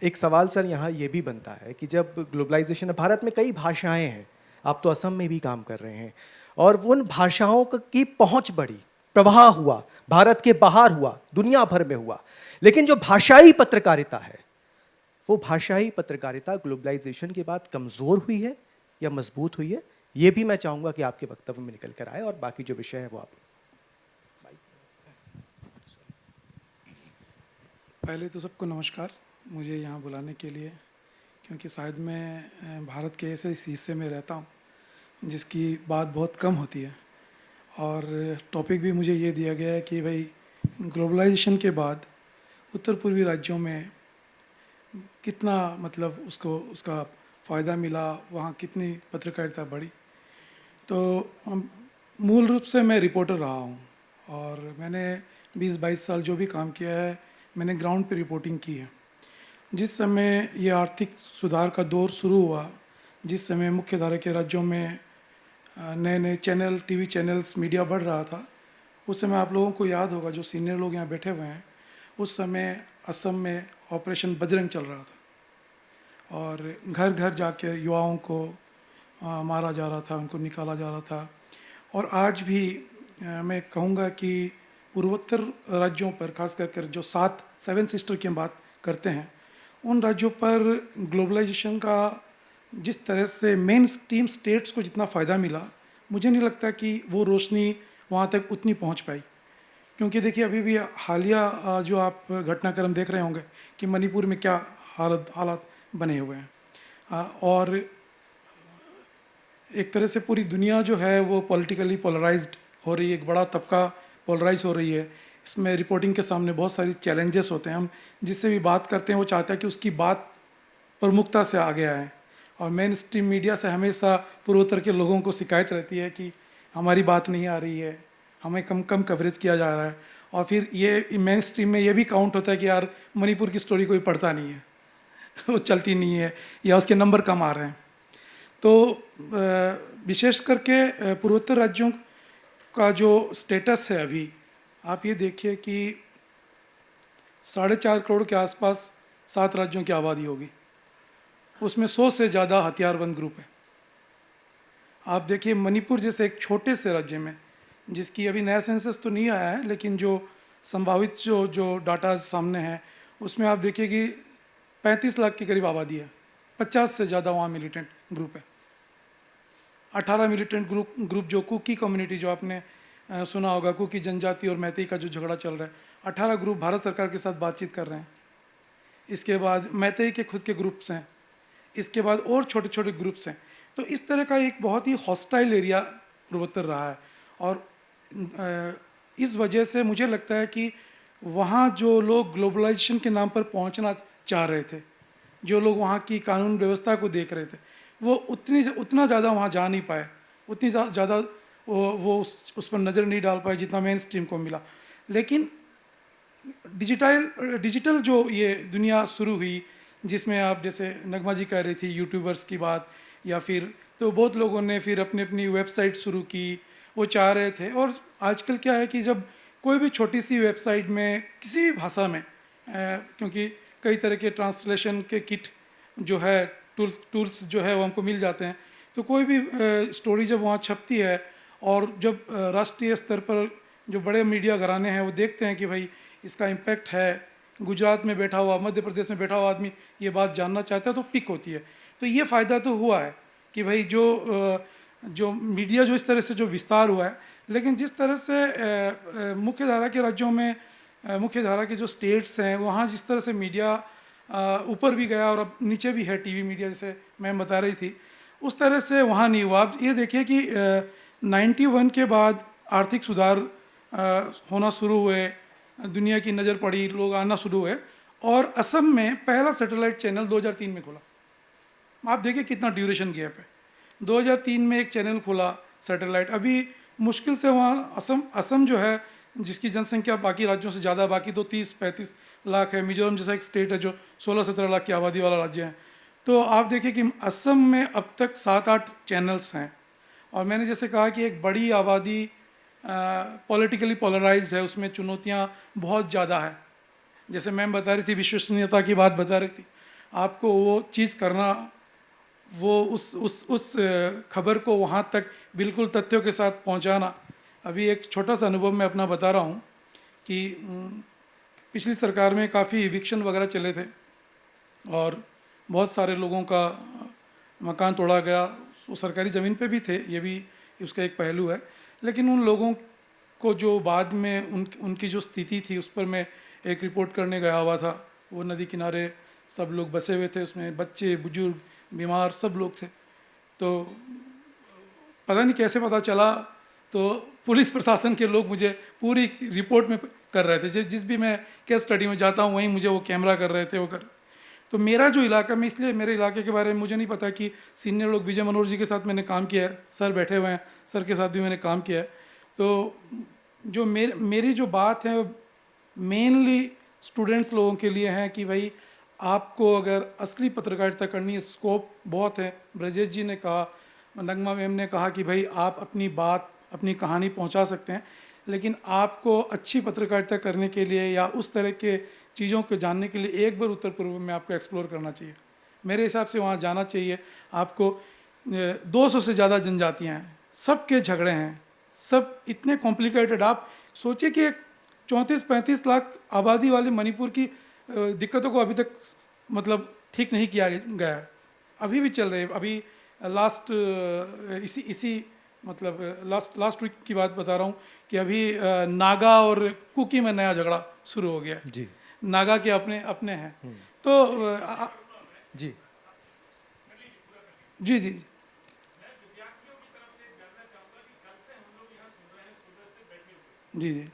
[SPEAKER 1] एक सवाल सर यहाँ ये भी बनता है कि जब ग्लोबलाइजेशन है, भारत में कई भाषाएं हैं, आप तो असम में भी काम कर रहे हैं, और उन भाषाओं की पहुंच बढ़ी, प्रवाह हुआ, भारत के बाहर हुआ, दुनिया भर में हुआ। लेकिन जो भाषाई पत्रकारिता है, वो भाषाई पत्रकारिता ग्लोबलाइजेशन के बाद कमज़ोर हुई है या मजबूत हुई है? ये भी मैं चाहूँगा कि आपके वक्तव्य में निकल कर आए, और बाकी जो विषय है वो आप।
[SPEAKER 5] पहले तो सबको नमस्कार, मुझे यहाँ बुलाने के लिए, क्योंकि शायद मैं भारत के ऐसे हिस्से में रहता हूँ जिसकी बात बहुत कम होती है। और टॉपिक भी मुझे ये दिया गया है कि भाई ग्लोबलाइजेशन के बाद उत्तर पूर्वी राज्यों में कितना मतलब उसका फ़ायदा मिला, वहाँ कितनी पत्रकारिता बढ़ी। तो मूल रूप से मैं रिपोर्टर रहा हूँ और मैंने 20-22 साल जो भी काम किया है, मैंने ग्राउंड पे रिपोर्टिंग की है। जिस समय ये आर्थिक सुधार का दौर शुरू हुआ, जिस समय मुख्य धारा के राज्यों में नए नए चैनल, टीवी चैनल्स, मीडिया बढ़ रहा था, उस समय आप लोगों को याद होगा, जो सीनियर लोग यहाँ बैठे हुए हैं, उस समय असम में ऑपरेशन बजरंग चल रहा था और घर घर जाके युवाओं को मारा जा रहा था, उनको निकाला जा रहा था। और आज भी मैं कहूँगा कि पूर्वोत्तर राज्यों पर, खास कर जो 7 सिस्टर की हम बात करते हैं, उन राज्यों पर ग्लोबलाइजेशन का जिस तरह से मेन स्ट्रीम स्टेट्स को जितना फ़ायदा मिला, मुझे नहीं लगता कि वो रोशनी वहाँ तक उतनी पहुँच पाई। क्योंकि देखिए, अभी भी हालिया जो आप घटनाक्रम देख रहे होंगे कि मणिपुर में क्या हालात बने हुए हैं, और एक तरह से पूरी दुनिया जो है वो पॉलिटिकली पोलराइज्ड हो रही है, एक बड़ा तबका पोलराइज हो रही है। इसमें रिपोर्टिंग के सामने बहुत सारी चैलेंजेस होते हैं। हम जिससे भी बात करते हैं वो चाहता है कि उसकी बात प्रमुखता से आगे आए, और मेन स्ट्रीम मीडिया से हमेशा पूर्वोत्तर के लोगों को शिकायत रहती है कि हमारी बात नहीं आ रही है, हमें कम कवरेज किया जा रहा है। और फिर ये मेन स्ट्रीम में ये भी काउंट होता है कि यार मणिपुर की स्टोरी कोई पढ़ता नहीं है, वो चलती नहीं है, या उसके नंबर कम आ रहे हैं। तो विशेष करके पूर्वोत्तर राज्यों का जो स्टेटस है अभी, आप ये देखिए कि 4.5 करोड़ के आसपास 7 राज्यों की आबादी होगी, उसमें 100 से ज़्यादा हथियारबंद ग्रुप है। आप देखिए मणिपुर जैसे एक छोटे से राज्य में, जिसकी अभी नया सेंसस तो नहीं आया है, लेकिन जो संभावित जो डाटा सामने है, उसमें आप देखिए कि 35 लाख के करीब आबादी है, 50 से ज़्यादा वहाँ मिलिटेंट ग्रुप है। 18 मिलिटेंट ग्रुप जो कुकी कम्युनिटी, जो आपने सुना होगा, कुकी जनजाति और मैतेई का जो झगड़ा चल रहा है, 18 ग्रुप भारत सरकार के साथ बातचीत कर रहे हैं। इसके बाद मैतेई के खुद के ग्रुप्स हैं, इसके बाद और छोटे छोटे ग्रुप्स हैं। तो इस तरह का एक बहुत ही हॉस्टाइल एरिया पूर्वोत्तर रहा है, और इस वजह से मुझे लगता है कि वहाँ जो लोग ग्लोबलाइजेशन के नाम पर पहुँचना चाह रहे थे, जो लोग वहाँ की कानून व्यवस्था को देख रहे थे, वो उतना ज़्यादा वहाँ जा नहीं पाए, उतनी ज़्यादा वो उस पर नज़र नहीं डाल पाए जितना मेन स्ट्रीम को मिला। लेकिन डिजिटल जो ये दुनिया शुरू हुई, जिसमें आप जैसे नगमा जी कह रही थी यूट्यूबर्स की बात, या फिर तो बहुत लोगों ने फिर अपनी अपनी वेबसाइट शुरू की, वो चाह रहे थे। और आजकल क्या है कि जब कोई भी छोटी सी वेबसाइट में किसी भी भाषा में क्योंकि कई तरह के ट्रांसलेशन के किट जो है, टूल्स जो है वो हमको मिल जाते हैं, तो कोई भी स्टोरी जब वहाँ छपती है और जब राष्ट्रीय स्तर पर जो बड़े मीडिया घराने हैं वो देखते हैं कि भाई इसका इम्पैक्ट है, गुजरात में बैठा हुआ, मध्य प्रदेश में बैठा हुआ आदमी ये बात जानना चाहता है, तो पिक होती है। तो ये फ़ायदा तो हुआ है कि भाई जो मीडिया जो इस तरह से जो विस्तार हुआ है, लेकिन जिस तरह से मुख्य धारा के राज्यों में, मुख्य धारा के जो स्टेट्स हैं वहाँ जिस तरह से मीडिया ऊपर भी गया और अब नीचे भी है, टीवी मीडिया जैसे मैम बता रही थी, उस तरह से वहाँ नहीं हुआ। आप ये देखिए कि 91 के बाद आर्थिक सुधार होना शुरू हुए, दुनिया की नज़र पड़ी, लोग आना शुरू हुए, और असम में पहला सैटेलाइट चैनल 2003 में खुला। आप देखिए कितना ड्यूरेशन गैप है। 2003 में एक चैनल खुला सैटेलाइट। अभी मुश्किल से वहाँ असम जो है, जिसकी जनसंख्या बाकी राज्यों से ज़्यादा, बाकी तो 30-35 लाख है। मिजोरम जैसा एक स्टेट है जो 16-17 लाख की आबादी वाला राज्य है। तो आप देखिए कि असम में अब तक 7-8 चैनल्स हैं। और मैंने जैसे कहा कि एक बड़ी आबादी पॉलिटिकली पोलराइज्ड है, उसमें चुनौतियाँ बहुत ज़्यादा है। जैसे मैम बता रही थी, विश्वसनीयता की बात बता रही थी, आपको वो चीज़ करना, वो उस खबर को वहाँ तक बिल्कुल तथ्यों के साथ पहुँचाना। अभी एक छोटा सा अनुभव मैं अपना बता रहा हूँ कि पिछली सरकार में काफ़ी इविक्शन वगैरह चले थे और बहुत सारे लोगों का मकान तोड़ा गया। वो सरकारी ज़मीन पे भी थे, ये भी उसका एक पहलू है। लेकिन उन लोगों को जो बाद में उनकी जो स्थिति थी उस पर मैं एक रिपोर्ट करने गया हुआ था। वो नदी किनारे सब लोग बसे हुए थे, उसमें बच्चे, बुजुर्ग, बीमार सब लोग थे। तो पता नहीं कैसे पता चला, तो पुलिस प्रशासन के लोग मुझे पूरी रिपोर्ट में कर रहे थे। जिस भी मैं केस स्टडी में जाता हूँ वहीं मुझे वो कैमरा कर रहे थे, वो कर। तो मेरा जो इलाका, मैं इसलिए मेरे इलाके के बारे में मुझे नहीं पता कि सीनियर लोग, विजय मनोहर जी के साथ मैंने काम किया है, सर बैठे हुए हैं, सर के साथ भी मैंने काम किया है। तो जो मेरी जो बात है मेनली स्टूडेंट्स लोगों के लिए है कि भाई आपको अगर असली पत्रकारिता करनी है, स्कोप बहुत है। ब्रजेश जी ने कहा, नगमा मैम ने कहा कि भाई आप अपनी बात, अपनी कहानी पहुंचा सकते हैं, लेकिन आपको अच्छी पत्रकारिता करने के लिए या उस तरह के चीज़ों को जानने के लिए एक बार उत्तर पूर्व में आपको एक्सप्लोर करना चाहिए। मेरे हिसाब से वहाँ जाना चाहिए आपको। 200 से ज़्यादा जनजातियाँ हैं, सबके झगड़े हैं, सब इतने कॉम्प्लिकेटेड। आप सोचिए कि एक 34-35 लाख आबादी वाले मणिपुर की दिक्कतों को अभी तक मतलब ठीक नहीं किया गया है, अभी भी चल रहे हैं। अभी लास्ट इसी मतलब लास्ट वीक की बात बता रहा हूँ कि अभी नागा और कुकी में नया झगड़ा शुरू हो गया है।
[SPEAKER 1] जी
[SPEAKER 5] नागा के अपने हैं। तो
[SPEAKER 1] जी
[SPEAKER 5] जी जी जी जी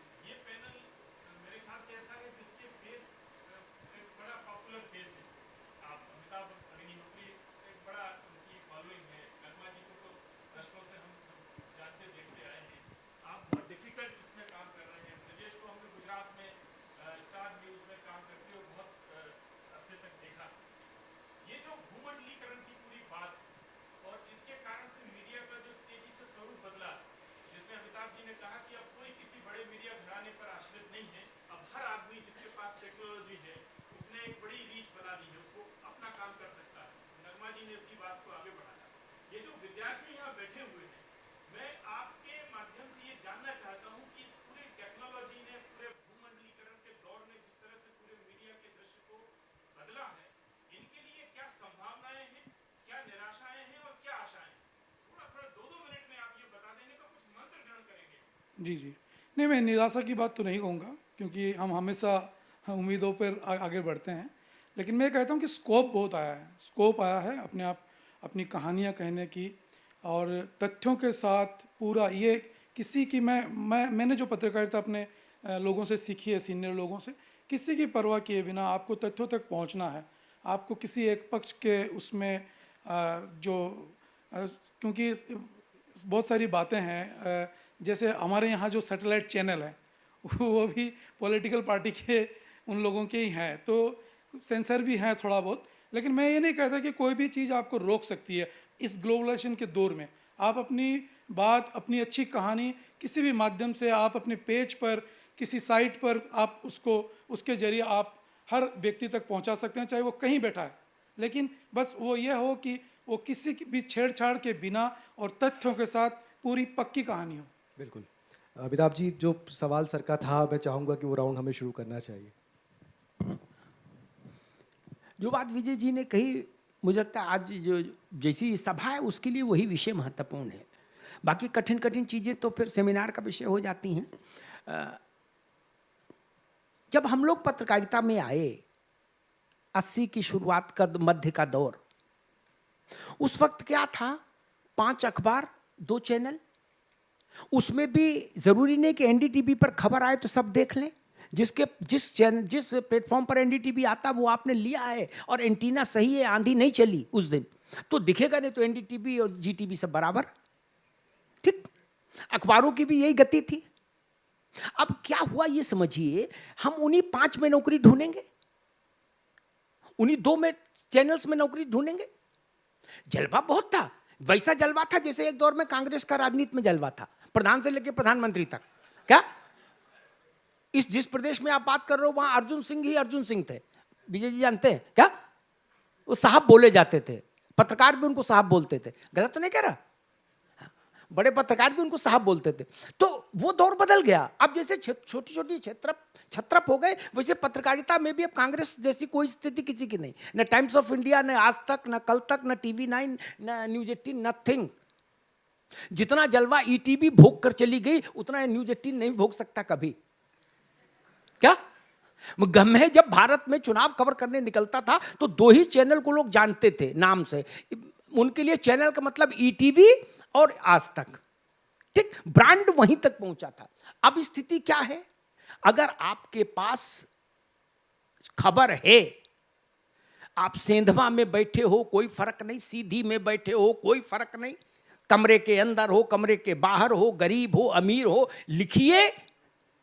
[SPEAKER 5] जी जी। नहीं, मैं निराशा की बात तो नहीं कहूँगा, क्योंकि हम हमेशा उम्मीदों पर आगे बढ़ते हैं। लेकिन मैं कहता हूँ कि स्कोप बहुत आया है, स्कोप आया है अपने आप अपनी कहानियाँ कहने की, और तथ्यों के साथ पूरा। ये किसी की मैंने जो पत्रकारिता अपने लोगों से सीखी है, सीनियर लोगों से, किसी की परवाह किए बिना आपको तथ्यों तक पहुंचना है। आपको किसी एक पक्ष के उसमें क्योंकि बहुत सारी बातें हैं, जैसे हमारे यहाँ जो सैटेलाइट चैनल है वो भी पॉलिटिकल पार्टी के उन लोगों के ही हैं, तो सेंसर भी हैं थोड़ा बहुत। लेकिन मैं ये नहीं कहता कि कोई भी चीज़ आपको रोक सकती है इस ग्लोबलाइजेशन के दौर में। आप अपनी बात, अपनी अच्छी कहानी किसी भी माध्यम से, आप अपने पेज पर, किसी साइट पर, आप उसको, उसके जरिए आप हर व्यक्ति तक पहुंचा सकते हैं, चाहे वो कहीं बैठा है। लेकिन बस वो ये हो कि वो किसी की भी छेड़छाड़ के बिना और तथ्यों के साथ पूरी पक्की कहानी हो।
[SPEAKER 1] बिल्कुल। अमिताभ जी, जो सवाल सर का था, मैं चाहूँगा कि वो राउंड हमें शुरू करना चाहिए।
[SPEAKER 2] जो बात विजय जी ने कही, मुझे लगता है आज जो जैसी सभा है उसके लिए वही विषय महत्वपूर्ण है। बाकी कठिन कठिन चीज़ें तो फिर सेमिनार का विषय हो जाती हैं। जब हम लोग पत्रकारिता में आए, 80 की शुरुआत का मध्य का दौर, उस वक्त क्या था, 5 अखबार, 2 चैनल। उसमें भी जरूरी नहीं कि एनडीटीवी पर खबर आए तो सब देख लें। जिस प्लेटफॉर्म पर एनडीटीवी आता वो आपने लिया है और एंटीना सही है, आंधी नहीं चली उस दिन तो दिखेगा, नहीं तो एनडीटीवी और जीटीवी सब बराबर। ठीक, अखबारों की भी यही गति थी। अब क्या हुआ ये समझिए, हम उन्हीं 5 में नौकरी ढूंढेंगे, उन्हीं 2 में चैनल्स में नौकरी ढूंढेंगे। जलवा बहुत था, वैसा जलवा था जैसे एक दौर में कांग्रेस का राजनीति में जलवा था, प्रधान से लेकर प्रधानमंत्री तक। क्या जिस प्रदेश में आप बात कर रहे हो वहां अर्जुन सिंह ही अर्जुन सिंह थे, विजय जी जानते हैं क्या? वो साहब बोले जाते थे, पत्रकार भी उनको साहब बोलते थे। गलत तो नहीं कह रहा, बड़े पत्रकार भी उनको साहब बोलते थे। तो वो दौर बदल गया। अब जैसे छोटी छोटी छत्रप हो गए, वैसे पत्रकारिता में भी अब कांग्रेस जैसी कोई स्थिति किसी की नहीं। न टाइम्स ऑफ इंडिया, न आज तक, न कल तक, न TV9, न न्यूज 18, नथिंग। जितना जलवा ईटीवी भोग कर चली गई उतना न्यूज 18 नहीं भोग सकता कभी। क्या गम है, जब भारत में चुनाव कवर करने निकलता था तो 2 ही चैनल को लोग जानते थे नाम से। उनके लिए चैनल का मतलब ईटीवी और आज तक। ठीक, ब्रांड वहीं तक पहुंचा था। अब स्थिति क्या है, अगर आपके पास खबर है, आप सेंधवा में बैठे हो कोई फर्क नहीं, सीधी में बैठे हो कोई फर्क नहीं, कमरे के अंदर हो, कमरे के बाहर हो, गरीब हो, अमीर हो, लिखिए,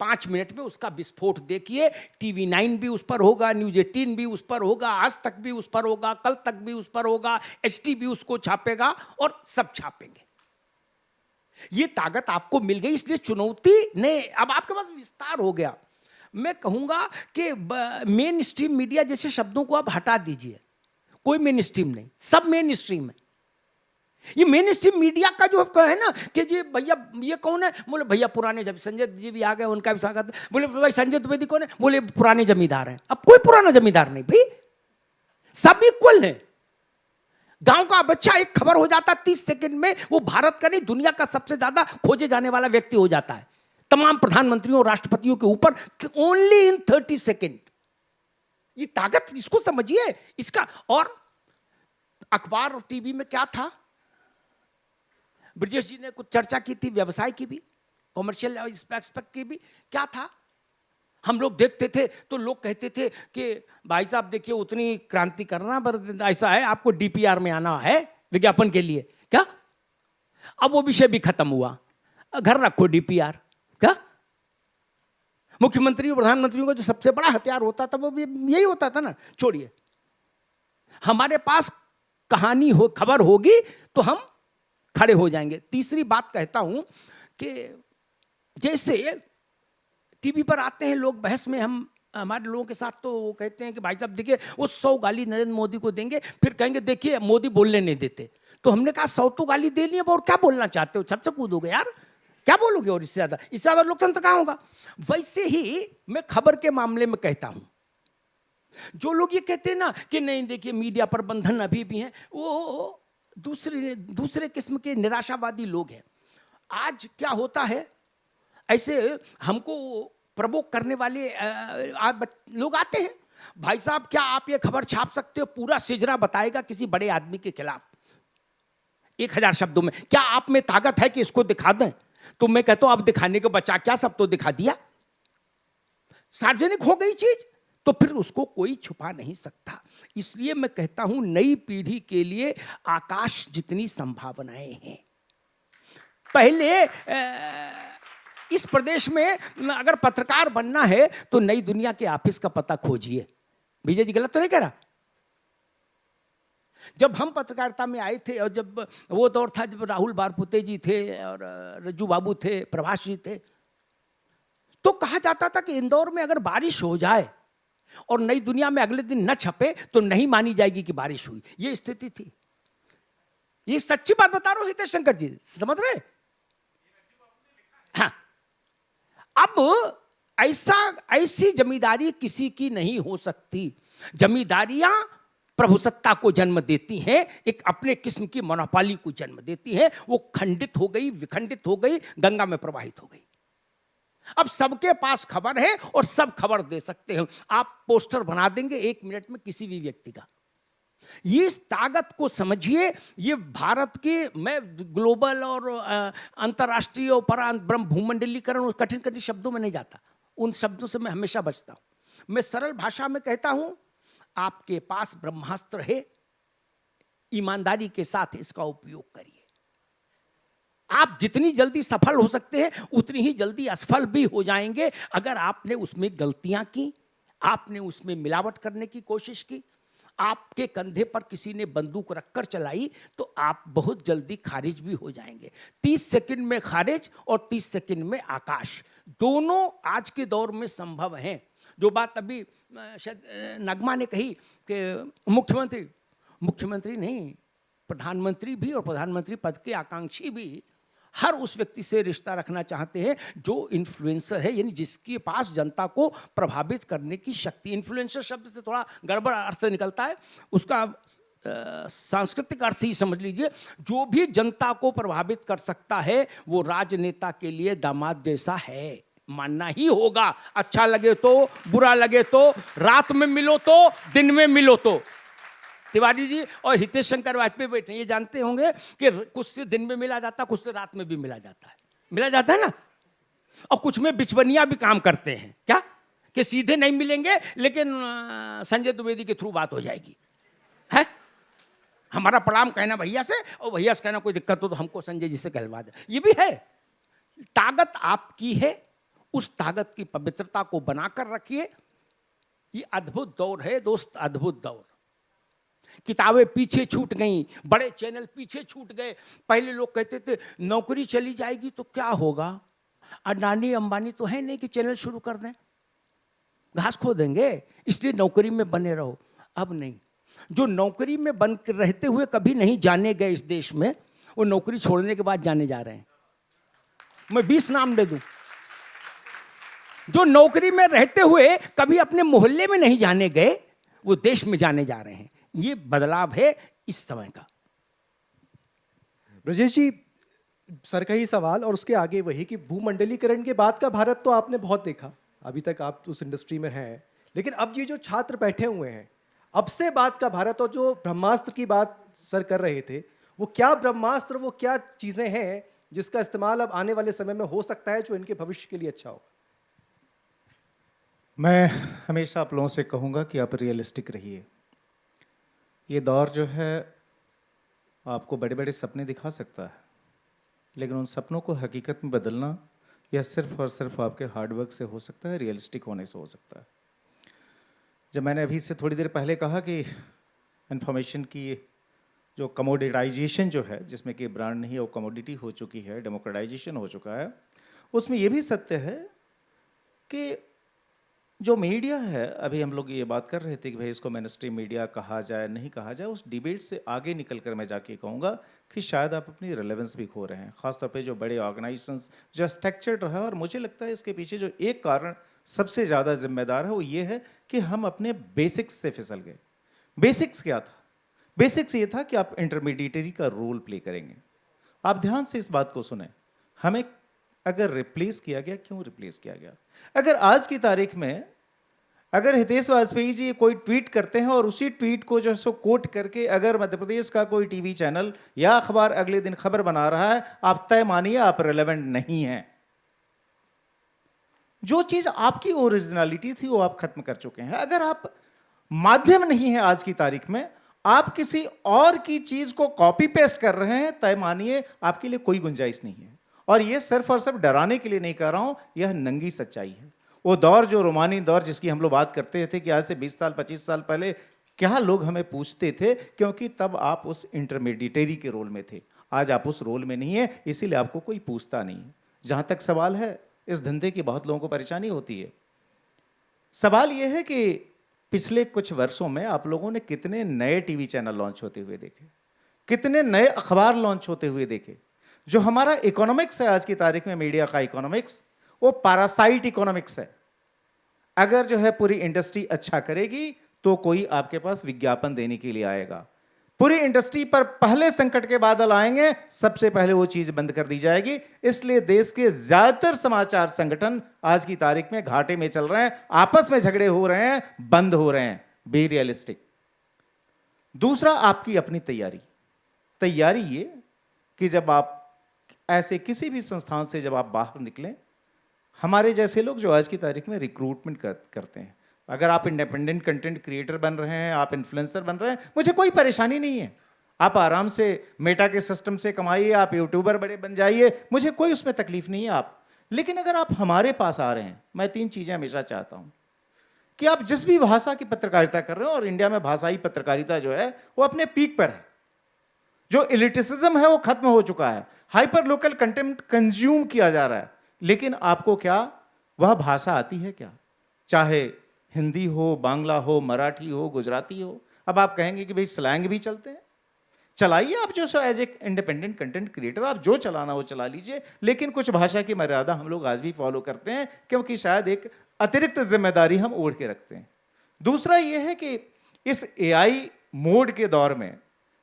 [SPEAKER 2] 5 मिनट में उसका विस्फोट देखिए। TV9 भी उस पर होगा, न्यूज 18 भी उस पर होगा, आज तक भी उस पर होगा, कल तक भी उस पर होगा, HT भी उसको छापेगा और सब छापेंगे। ये ताकत आपको मिल गई, इसलिए चुनौती ने अब आपके पास विस्तार हो गया। मैं कहूंगा कि मेन स्ट्रीम मीडिया जैसे शब्दों को आप हटा दीजिए, कोई मेन स्ट्रीम नहीं, सब मेन स्ट्रीम है। ये मेन स्ट्रीम मीडिया का जो है ना कि ये भैया ये कौन है, बोले भैया पुराने, जब संजय जी भी आ गए उनका भी स्वागत, बोले भाई संजय द्विवेदी कौन है, बोले पुराने जमींदार हैं। अब कोई पुराना जमींदार नहीं भाई, सब इक्वल है। गांव का बच्चा एक खबर हो जाता 30 सेकंड में, वो भारत का नहीं दुनिया का सबसे ज्यादा खोजे जाने वाला व्यक्ति हो जाता है, तमाम प्रधानमंत्रियों और राष्ट्रपतियों के ऊपर, ओनली इन 30 सेकंड। ये ताकत इसको समझिए इसका। और अखबार और टीवी में क्या था, ब्रजेश जी ने कुछ चर्चा की थी, व्यवसाय की भी, कॉमर्शियल एस्पेक्ट की भी। क्या था, हम लोग देखते थे तो लोग कहते थे कि भाई साहब देखिए उतनी क्रांति करना, पर ऐसा है आपको DPR में आना है विज्ञापन के लिए। क्या, अब वो विषय भी खत्म हुआ, घर रखो DPR। क्या, मुख्यमंत्री और प्रधानमंत्रियों का जो सबसे बड़ा हथियार होता था वो भी यही होता था ना, छोड़िए, हमारे पास कहानी हो, खबर होगी तो हम खड़े हो जाएंगे। तीसरी बात कहता हूं कि जैसे टीवी पर आते हैं लोग बहस में, हम हमारे लोगों के साथ तो वो कहते हैं कि भाई साहब देखिए वो 100 गाली नरेंद्र मोदी को देंगे, फिर कहेंगे देखिए मोदी बोलने नहीं देते। तो हमने कहा 100 तो गाली दे ली, अब और क्या बोलना चाहते हो, छत से कूदोगे यार, क्या बोलोगे और इससे ज्यादा लोकतंत्र कहां होगा। वैसे ही मैं खबर के मामले में कहता हूं, जो लोग ये कहते हैं ना कि नहीं देखिए मीडिया प्रबंधन अभी भी है, वो दूसरे किस्म के निराशावादी लोग हैं। आज क्या होता है, ऐसे हमको प्रवोक करने वाले लोग आते हैं, भाई साहब क्या आप ये खबर छाप सकते हो, पूरा सिजरा बताएगा किसी बड़े आदमी के खिलाफ 1000 शब्दों में, क्या आप में ताकत है कि इसको दिखा दें। तो मैं कहता हूं अब दिखाने को बचा क्या, सब तो दिखा दिया, सार्वजनिक हो गई चीज, तो फिर उसको कोई छुपा नहीं सकता। इसलिए मैं कहता हूं नई पीढ़ी के लिए आकाश जितनी संभावनाएं हैं। पहले इस प्रदेश में अगर पत्रकार बनना है तो नई दुनिया के ऑफिस का पता खोजिए। विजय जी गलत तो नहीं कह रहा? जब हम पत्रकारिता में आए थे और जब वो दौर था जब राहुल बारपुते जी थे और रज्जू बाबू थे, प्रभाष जी थे, तो कहा जाता था कि इंदौर में अगर बारिश हो जाए और नई दुनिया में अगले दिन न छपे तो नहीं मानी जाएगी कि बारिश हुई। ये स्थिति थी। ये सच्ची बात बता रहा हूं हितेश शंकर जी, समझ रहे? हाँ, अब ऐसी जमींदारी किसी की नहीं हो सकती। जमींदारियां प्रभुसत्ता को जन्म देती हैं, एक अपने किस्म की मोनोपोली को जन्म देती हैं। वो खंडित हो गई, विखंडित हो गई, गंगा में प्रवाहित हो गई। अब सबके पास खबर है और सब खबर दे सकते हैं। आप पोस्टर बना देंगे 1 मिनट में किसी भी व्यक्ति का। ये इस ताकत को समझिए। ये भारत के, मैं ग्लोबल और अंतर्राष्ट्रीय और ब्रह्म भूमंडलीकरण और कठिन कठिन शब्दों में नहीं जाता। उन शब्दों से मैं हमेशा बचता हूं। मैं सरल भाषा में कहता हूं, आपके पास ब्रह्मास्त्र है, ईमानदारी के साथ इसका उपयोग करिए। आप जितनी जल्दी सफल हो सकते हैं उतनी ही जल्दी असफल भी हो जाएंगे। अगर आपने उसमें गलतियां की, आपने उसमें मिलावट करने की कोशिश की, आपके कंधे पर किसी ने बंदूक रखकर चलाई, तो आप बहुत जल्दी खारिज भी हो जाएंगे। 30 सेकंड में खारिज और 30 सेकंड में आकाश, दोनों आज के दौर में संभव हैं। जो बात अभी शायद नगमा ने कही कि मुख्यमंत्री नहीं, प्रधानमंत्री भी और प्रधानमंत्री पद के आकांक्षी भी हर उस व्यक्ति से रिश्ता रखना चाहते हैं जो इन्फ्लुएंसर है, यानी जिसके पास जनता को प्रभावित करने की शक्ति। इन्फ्लुएंसर शब्द से थोड़ा गड़बड़ अर्थ निकलता है, उसका सांस्कृतिक अर्थ ही समझ लीजिए। जो भी जनता को प्रभावित कर सकता है वो राजनेता के लिए दामाद जैसा है, मानना ही होगा। अच्छा लगे तो, बुरा लगे तो, रात में मिलो तो, दिन में मिलो तो। तिवारी जी और हितेश शंकर वाजपेयी बैठे, ये जानते होंगे कि कुछ से दिन में मिला जाता, कुछ से रात में भी मिला जाता है ना। और कुछ में बिचवनिया भी काम करते हैं, क्या कि सीधे नहीं मिलेंगे लेकिन संजय द्विवेदी के थ्रू बात हो जाएगी, है। हमारा प्रणाम कहना भैया से और भैया से कहना कोई दिक्कत हो तो हमको संजय जी से कहलवा दे। ये भी है। ताकत आपकी है, उस ताकत की पवित्रता को बनाकर रखिए। ये अद्भुत दौर है दोस्त, अद्भुत दौर। किताबें पीछे छूट गईं, बड़े चैनल पीछे छूट गए। पहले लोग कहते थे नौकरी चली जाएगी तो क्या होगा, अडानी अंबानी तो है नहीं कि चैनल शुरू कर दें, घास खो देंगे, इसलिए नौकरी में बने रहो। अब नहीं, जो नौकरी में बन कर रहते हुए कभी नहीं जाने गए इस देश में, वो नौकरी छोड़ने के बाद जाने जा रहे हैं। मैं 20 नाम दे दूं। जो नौकरी में रहते हुए कभी अपने मोहल्ले में नहीं जाने गए, वो देश में जाने जा रहे हैं। ये बदलाव है इस समय का।
[SPEAKER 1] ब्रजेश जी, सर का ही सवाल और उसके आगे वही कि भूमंडलीकरण के बाद का भारत तो आपने बहुत देखा, अभी तक आप उस इंडस्ट्री में हैं, लेकिन अब ये जो छात्र बैठे हुए हैं, अब से बाद का भारत, और जो ब्रह्मास्त्र की बात सर कर रहे थे, वो क्या ब्रह्मास्त्र, वो क्या चीजें हैं जिसका इस्तेमाल अब आने वाले समय में हो सकता है जो इनके भविष्य के लिए अच्छा होगा?
[SPEAKER 3] मैं हमेशा आप लोगों से कहूँगा कि आप रियलिस्टिक रहिए। ये दौर जो है आपको बड़े बड़े सपने दिखा सकता है, लेकिन उन सपनों को हकीकत में बदलना यह सिर्फ और सिर्फ आपके हार्डवर्क से हो सकता है, रियलिस्टिक होने से हो सकता है। जब मैंने अभी से थोड़ी देर पहले कहा कि इंफॉर्मेशन की जो कमोडिटाइजेशन जो है, जिसमें कि ब्रांड नहीं है वो कमोडिटी हो चुकी है, डेमोक्रेटाइजेशन हो चुका है, उसमें ये भी सत्य है कि जो मीडिया है, अभी हम लोग ये बात कर रहे थे कि भाई इसको मेनस्ट्रीम मीडिया कहा जाए नहीं कहा जाए, उस डिबेट से आगे निकल कर मैं जाके कहूँगा कि शायद आप अपनी रिलेवेंस भी खो रहे हैं, खासतौर पे जो बड़े ऑर्गेनाइजेशंस जो स्ट्रक्चर्ड रहा है। और मुझे लगता है इसके पीछे जो एक कारण सबसे ज़्यादा जिम्मेदार है वो ये है कि हम अपने बेसिक्स से फिसल गए। बेसिक्स क्या था? बेसिक्स ये था कि आप इंटरमीडिएटरी का रोल प्ले करेंगे। आप ध्यान से इस बात को सुने, हमें अगर रिप्लेस किया गया, क्यों रिप्लेस किया गया? अगर आज की तारीख में अगर हितेश वाजपेयी जी कोई ट्वीट करते हैं और उसी ट्वीट को जो है सो कोट करके अगर मध्य प्रदेश का कोई टीवी चैनल या अखबार अगले दिन खबर बना रहा है, आप तय मानिए आप रेलेवेंट नहीं हैं। जो चीज आपकी ओरिजिनलिटी थी वो आप खत्म कर चुके हैं। अगर आप माध्यम नहीं है आज की तारीख में, आप किसी और की चीज को कॉपी पेस्ट कर रहे हैं, तय मानिए आपके लिए कोई गुंजाइश नहीं है। और ये सिर्फ और सिर्फ डराने के लिए नहीं कह रहा हूं, यह नंगी सच्चाई है। वो दौर, जो रोमानी दौर जिसकी हम लोग बात करते थे कि आज से 20 साल 25 साल पहले क्या लोग हमें पूछते थे, क्योंकि तब आप उस इंटरमीडिएटरी के रोल में थे। आज आप उस रोल में नहीं है, इसीलिए आपको कोई पूछता नहीं। जहां तक सवाल है, इस धंधे की बहुत लोगों को परेशानी होती है। सवाल यह है कि पिछले कुछ वर्षों में आप लोगों ने कितने नए टीवी चैनल लॉन्च होते हुए देखे, कितने नए अखबार लॉन्च होते हुए देखे। जो हमारा इकोनॉमिक्स है आज की तारीख में, मीडिया का इकोनॉमिक्स, वो पैरासाइट इकोनॉमिक्स है। अगर जो है पूरी इंडस्ट्री अच्छा करेगी तो कोई आपके पास विज्ञापन देने के लिए आएगा। पूरी इंडस्ट्री पर पहले संकट के बादल आएंगे, सबसे पहले वो चीज बंद कर दी जाएगी। इसलिए देश के ज्यादातर समाचार संगठन आज की तारीख में घाटे में चल रहे हैं, आपस में झगड़े हो रहे हैं, बंद हो रहे हैं। Be realistic. दूसरा, आपकी अपनी तैयारी ये कि जब आप ऐसे किसी भी संस्थान से जब आप बाहर निकलें, हमारे जैसे लोग जो आज की तारीख में रिक्रूटमेंट करते हैं, अगर आप इंडिपेंडेंट कंटेंट क्रिएटर बन रहे हैं, आप इन्फ्लुएंसर बन रहे हैं, मुझे कोई परेशानी नहीं है। आप आराम से मेटा के सिस्टम से कमाइए, आप यूट्यूबर बड़े बन जाइए, मुझे कोई उसमें तकलीफ नहीं है आप। लेकिन अगर आप हमारे पास आ रहे हैं, मैं 3 चीजें हमेशा चाहता हूं कि आप जिस भी भाषा की पत्रकारिता कर रहे हो, और इंडिया में भाषाई पत्रकारिता जो है वो अपने पीक पर है। जो इलिटिसिज्म है वो खत्म हो चुका है, हाइपर लोकल कंटेंट कंज्यूम किया जा रहा है। लेकिन आपको क्या वह भाषा आती है क्या? चाहे हिंदी हो, बांग्ला हो, मराठी हो, गुजराती हो। अब आप कहेंगे कि भाई स्लैंग भी चलते हैं, चलाइए आप जो as a independent content creator, आप जो चलाना वो चला लीजिए। लेकिन कुछ भाषा की मर्यादा हम लोग आज भी फॉलो करते हैं, क्योंकि शायद एक अतिरिक्त जिम्मेदारी हम ओढ़ के रखते हैं। दूसरा ये है कि इस एआई मोड के दौर में,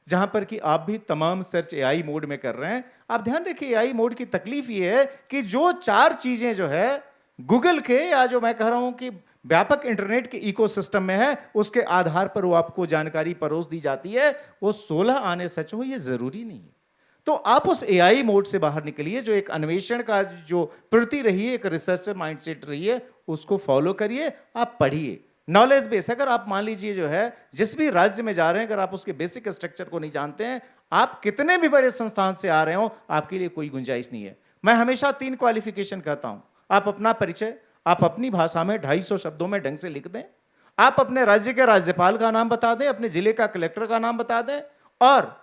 [SPEAKER 3] जहां पर कि आप भी तमाम सर्च एआई मोड में कर रहे हैं, आप ध्यान रखिए एआई मोड की तकलीफ ये है कि जो 4 चीजें जो है गूगल के, या जो मैं कह रहा हूं कि व्यापक इंटरनेट के इकोसिस्टम में है, उसके आधार पर वो आपको जानकारी परोस दी जाती है, वो 16 आने सच हो ये जरूरी नहीं है। तो आप उस एआई मोड से बाहर निकलिए, जो एक अन्वेषण का जो प्रवृत्ति रही है, एक रिसर्चर माइंडसेट रही है, उसको फॉलो करिए, आप पढ़िए। नॉलेज बेस, अगर आप मान लीजिए जो है जिस भी राज्य में जा रहे हैं, अगर आप उसके बेसिक स्ट्रक्चर को नहीं जानते हैं, आप कितने भी बड़े संस्थान से आ रहे हो, आपके लिए कोई गुंजाइश नहीं है। मैं हमेशा 3 क्वालिफिकेशन कहता हूं। आप अपना परिचय आप अपनी भाषा में 250 शब्दों में ढंग से लिख दें, आप अपने राज्य के राज्यपाल का नाम बता दें, अपने जिले का कलेक्टर का नाम बता दें, और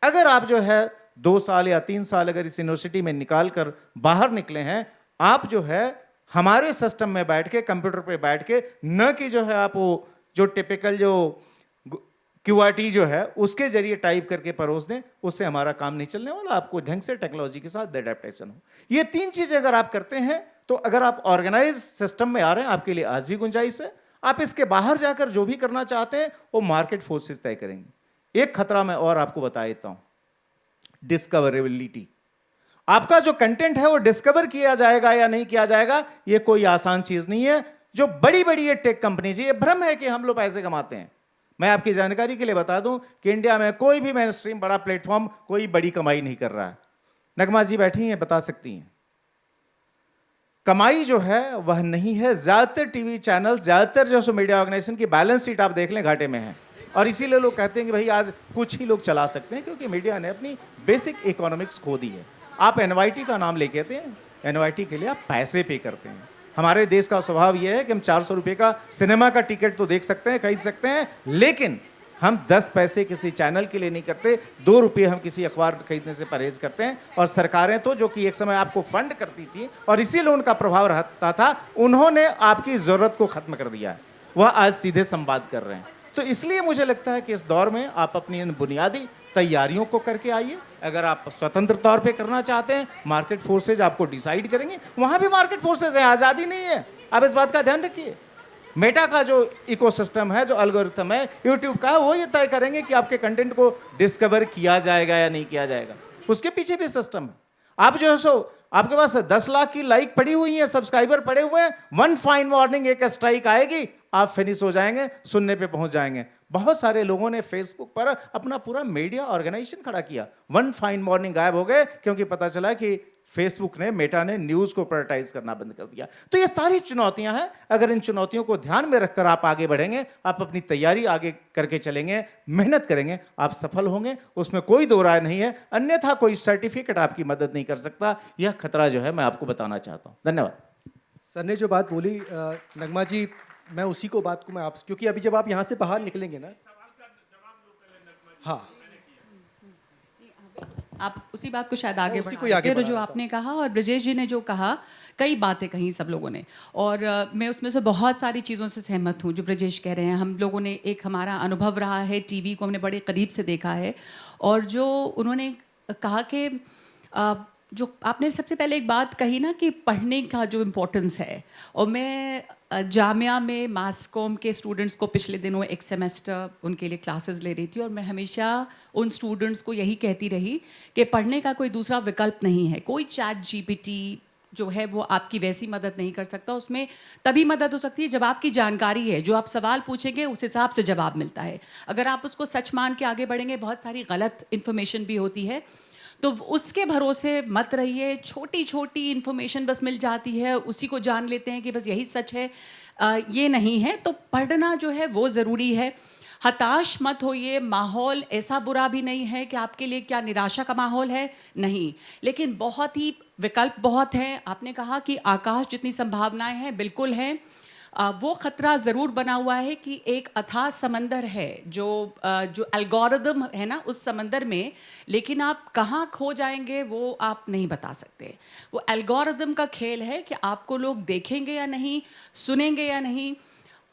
[SPEAKER 3] अगर आप जो है 2 साल या 3 साल अगर इस यूनिवर्सिटी में निकाल कर बाहर निकले हैं, आप जो है हमारे सिस्टम में बैठ के, कंप्यूटर पे बैठ के, न कि जो है आप वो जो टिपिकल जो QRT जो है उसके जरिए टाइप करके परोस दें, उससे हमारा काम नहीं चलने वाला। आपको ढंग से टेक्नोलॉजी के साथ एडेप्टेशन हो। ये 3 चीजें अगर आप करते हैं, तो अगर आप ऑर्गेनाइज सिस्टम में आ रहे हैं, आपके लिए आज भी गुंजाइश है। आप इसके बाहर जाकर जो भी करना चाहते हैं, वो मार्केट फोर्सेस तय करेंगे। एक खतरा मैं और आपको बता देता हूं, डिस्कवरेबिलिटी। आपका जो कंटेंट है वो डिस्कवर किया जाएगा या नहीं किया जाएगा, ये कोई आसान चीज नहीं है। जो बड़ी बड़ी ये टेक कंपनी, ये भ्रम है कि हम लोग पैसे कमाते हैं। मैं आपकी जानकारी के लिए बता दूं कि इंडिया में कोई भी मेन स्ट्रीम बड़ा प्लेटफॉर्म कोई बड़ी कमाई नहीं कर रहा है। नगमा जी बैठी हैं, बता सकती हैं। कमाई जो है वह नहीं है। ज्यादातर टीवी चैनल, ज्यादातर जो मीडिया ऑर्गेनाइजेशन की बैलेंस शीट आप देख लें, घाटे में है। और इसीलिए लोग कहते हैं कि भाई आज कुछ ही लोग चला सकते हैं, क्योंकि मीडिया ने अपनी बेसिक इकोनॉमिक्स खो दी है। आप एनवाईटी का नाम लेके आते हैं, एनवाईटी के लिए आप पैसे पे करते हैं। हमारे देश का स्वभाव यह है कि हम 400 रुपए का सिनेमा का टिकट तो देख सकते हैं, खरीद सकते हैं, लेकिन हम 10 पैसे किसी चैनल के लिए नहीं करते। 2 रुपये हम किसी अखबार खरीदने से परहेज करते हैं। और सरकारें तो, जो कि एक समय आपको फंड करती थी और इसीलिए उनका प्रभाव रहता था, उन्होंने आपकी जरूरत को खत्म कर दिया है। वह आज सीधे संवाद कर रहे हैं। तो इसलिए मुझे लगता है कि इस दौर में आप अपनी इन बुनियादी तैयारियों को करके आइए। अगर आप स्वतंत्र तौर पे करना चाहते हैं, मार्केट फोर्सेज आपको डिसाइड करेंगे। वहां भी मार्केट फोर्सेज है, आजादी नहीं है। आप इस बात का ध्यान रखिए। मेटा का जो इकोसिस्टम है, जो एल्गोरिथम है यूट्यूब का, वो ये तय करेंगे कि आपके कंटेंट को डिस्कवर किया जाएगा या नहीं किया जाएगा। उसके पीछे भी सिस्टम है। आप जो है सो आपके पास 10 लाख की लाइक पड़ी हुई है, सब्सक्राइबर पड़े हुए हैं, वन फाइन मॉर्निंग एक स्ट्राइक आएगी, आप फिनिश हो जाएंगे, सुनने पे पहुंच जाएंगे। बहुत सारे लोगों ने फेसबुक पर अपना पूरा मीडिया ऑर्गेनाइजेशन खड़ा किया, वन फाइन मॉर्निंग गायब हो गए, क्योंकि पता चला कि फेसबुक ने, मेटा ने न्यूज़ को प्रायोरिटाइज करना बंद कर दिया। तो ये सारी चुनौतियां हैं। अगर इन चुनौतियों को ध्यान में रखकर आप आगे बढ़ेंगे, आप अपनी तैयारी आगे करके चलेंगे, मेहनत करेंगे, आप सफल होंगे, उसमें कोई दो राय नहीं है। अन्यथा कोई सर्टिफिकेट आपकी मदद नहीं कर सकता। यह खतरा जो है मैं आपको बताना चाहता हूं। धन्यवाद।
[SPEAKER 1] सर ने जो बात बोली नगमा जी, मैं उसी को बात को मैं आप, क्योंकि अभी जब आप यहाँ से बाहर निकलेंगे ना, हाँ,
[SPEAKER 4] आप उसी बात को शायद आगे
[SPEAKER 1] उसी को
[SPEAKER 4] बढ़ा
[SPEAKER 1] आगे
[SPEAKER 4] देते, जो
[SPEAKER 1] बढ़ा
[SPEAKER 4] आपने कहा और ब्रजेश जी ने जो कहा, कई बातें कही सब लोगों ने, और मैं उसमें से बहुत सारी चीज़ों से सहमत हूँ जो ब्रजेश कह रहे हैं। हम लोगों ने, एक हमारा अनुभव रहा है, टीवी को हमने बड़े करीब से देखा है, और जो उन्होंने कहा कि जो आपने सबसे पहले एक बात कही ना कि पढ़ने का जो इम्पोर्टेंस है, और मैं जामिया में मास कॉम के स्टूडेंट्स को पिछले दिनों एक सेमेस्टर उनके लिए क्लासेस ले रही थी, और मैं हमेशा उन स्टूडेंट्स को यही कहती रही कि पढ़ने का कोई दूसरा विकल्प नहीं है। कोई चैट जीपीटी जो है वो आपकी वैसी मदद नहीं कर सकता। उसमें तभी मदद हो सकती है जब आपकी जानकारी है, जो आप सवाल पूछेंगे उस हिसाब से जवाब मिलता है। अगर आप उसको सच मान के आगे बढ़ेंगे, बहुत सारी गलत इन्फॉर्मेशन भी होती है, तो उसके भरोसे मत रहिए। छोटी छोटी इन्फॉर्मेशन बस मिल जाती है, उसी को जान लेते हैं कि बस यही सच है। ये नहीं है। तो पढ़ना जो है वो ज़रूरी है। हताश मत होइए। माहौल ऐसा बुरा भी नहीं है कि आपके लिए क्या निराशा का माहौल है, नहीं, लेकिन बहुत ही विकल्प बहुत हैं। आपने कहा कि आकाश जितनी संभावनाएं हैं, बिल्कुल हैं। वो खतरा ज़रूर बना हुआ है कि एक अथाह समंदर है जो एल्गोरिदम है ना उस समंदर में, लेकिन आप कहाँ खो जाएंगे वो आप नहीं बता सकते। वो एल्गोरिदम का खेल है कि आपको लोग देखेंगे या नहीं, सुनेंगे या नहीं।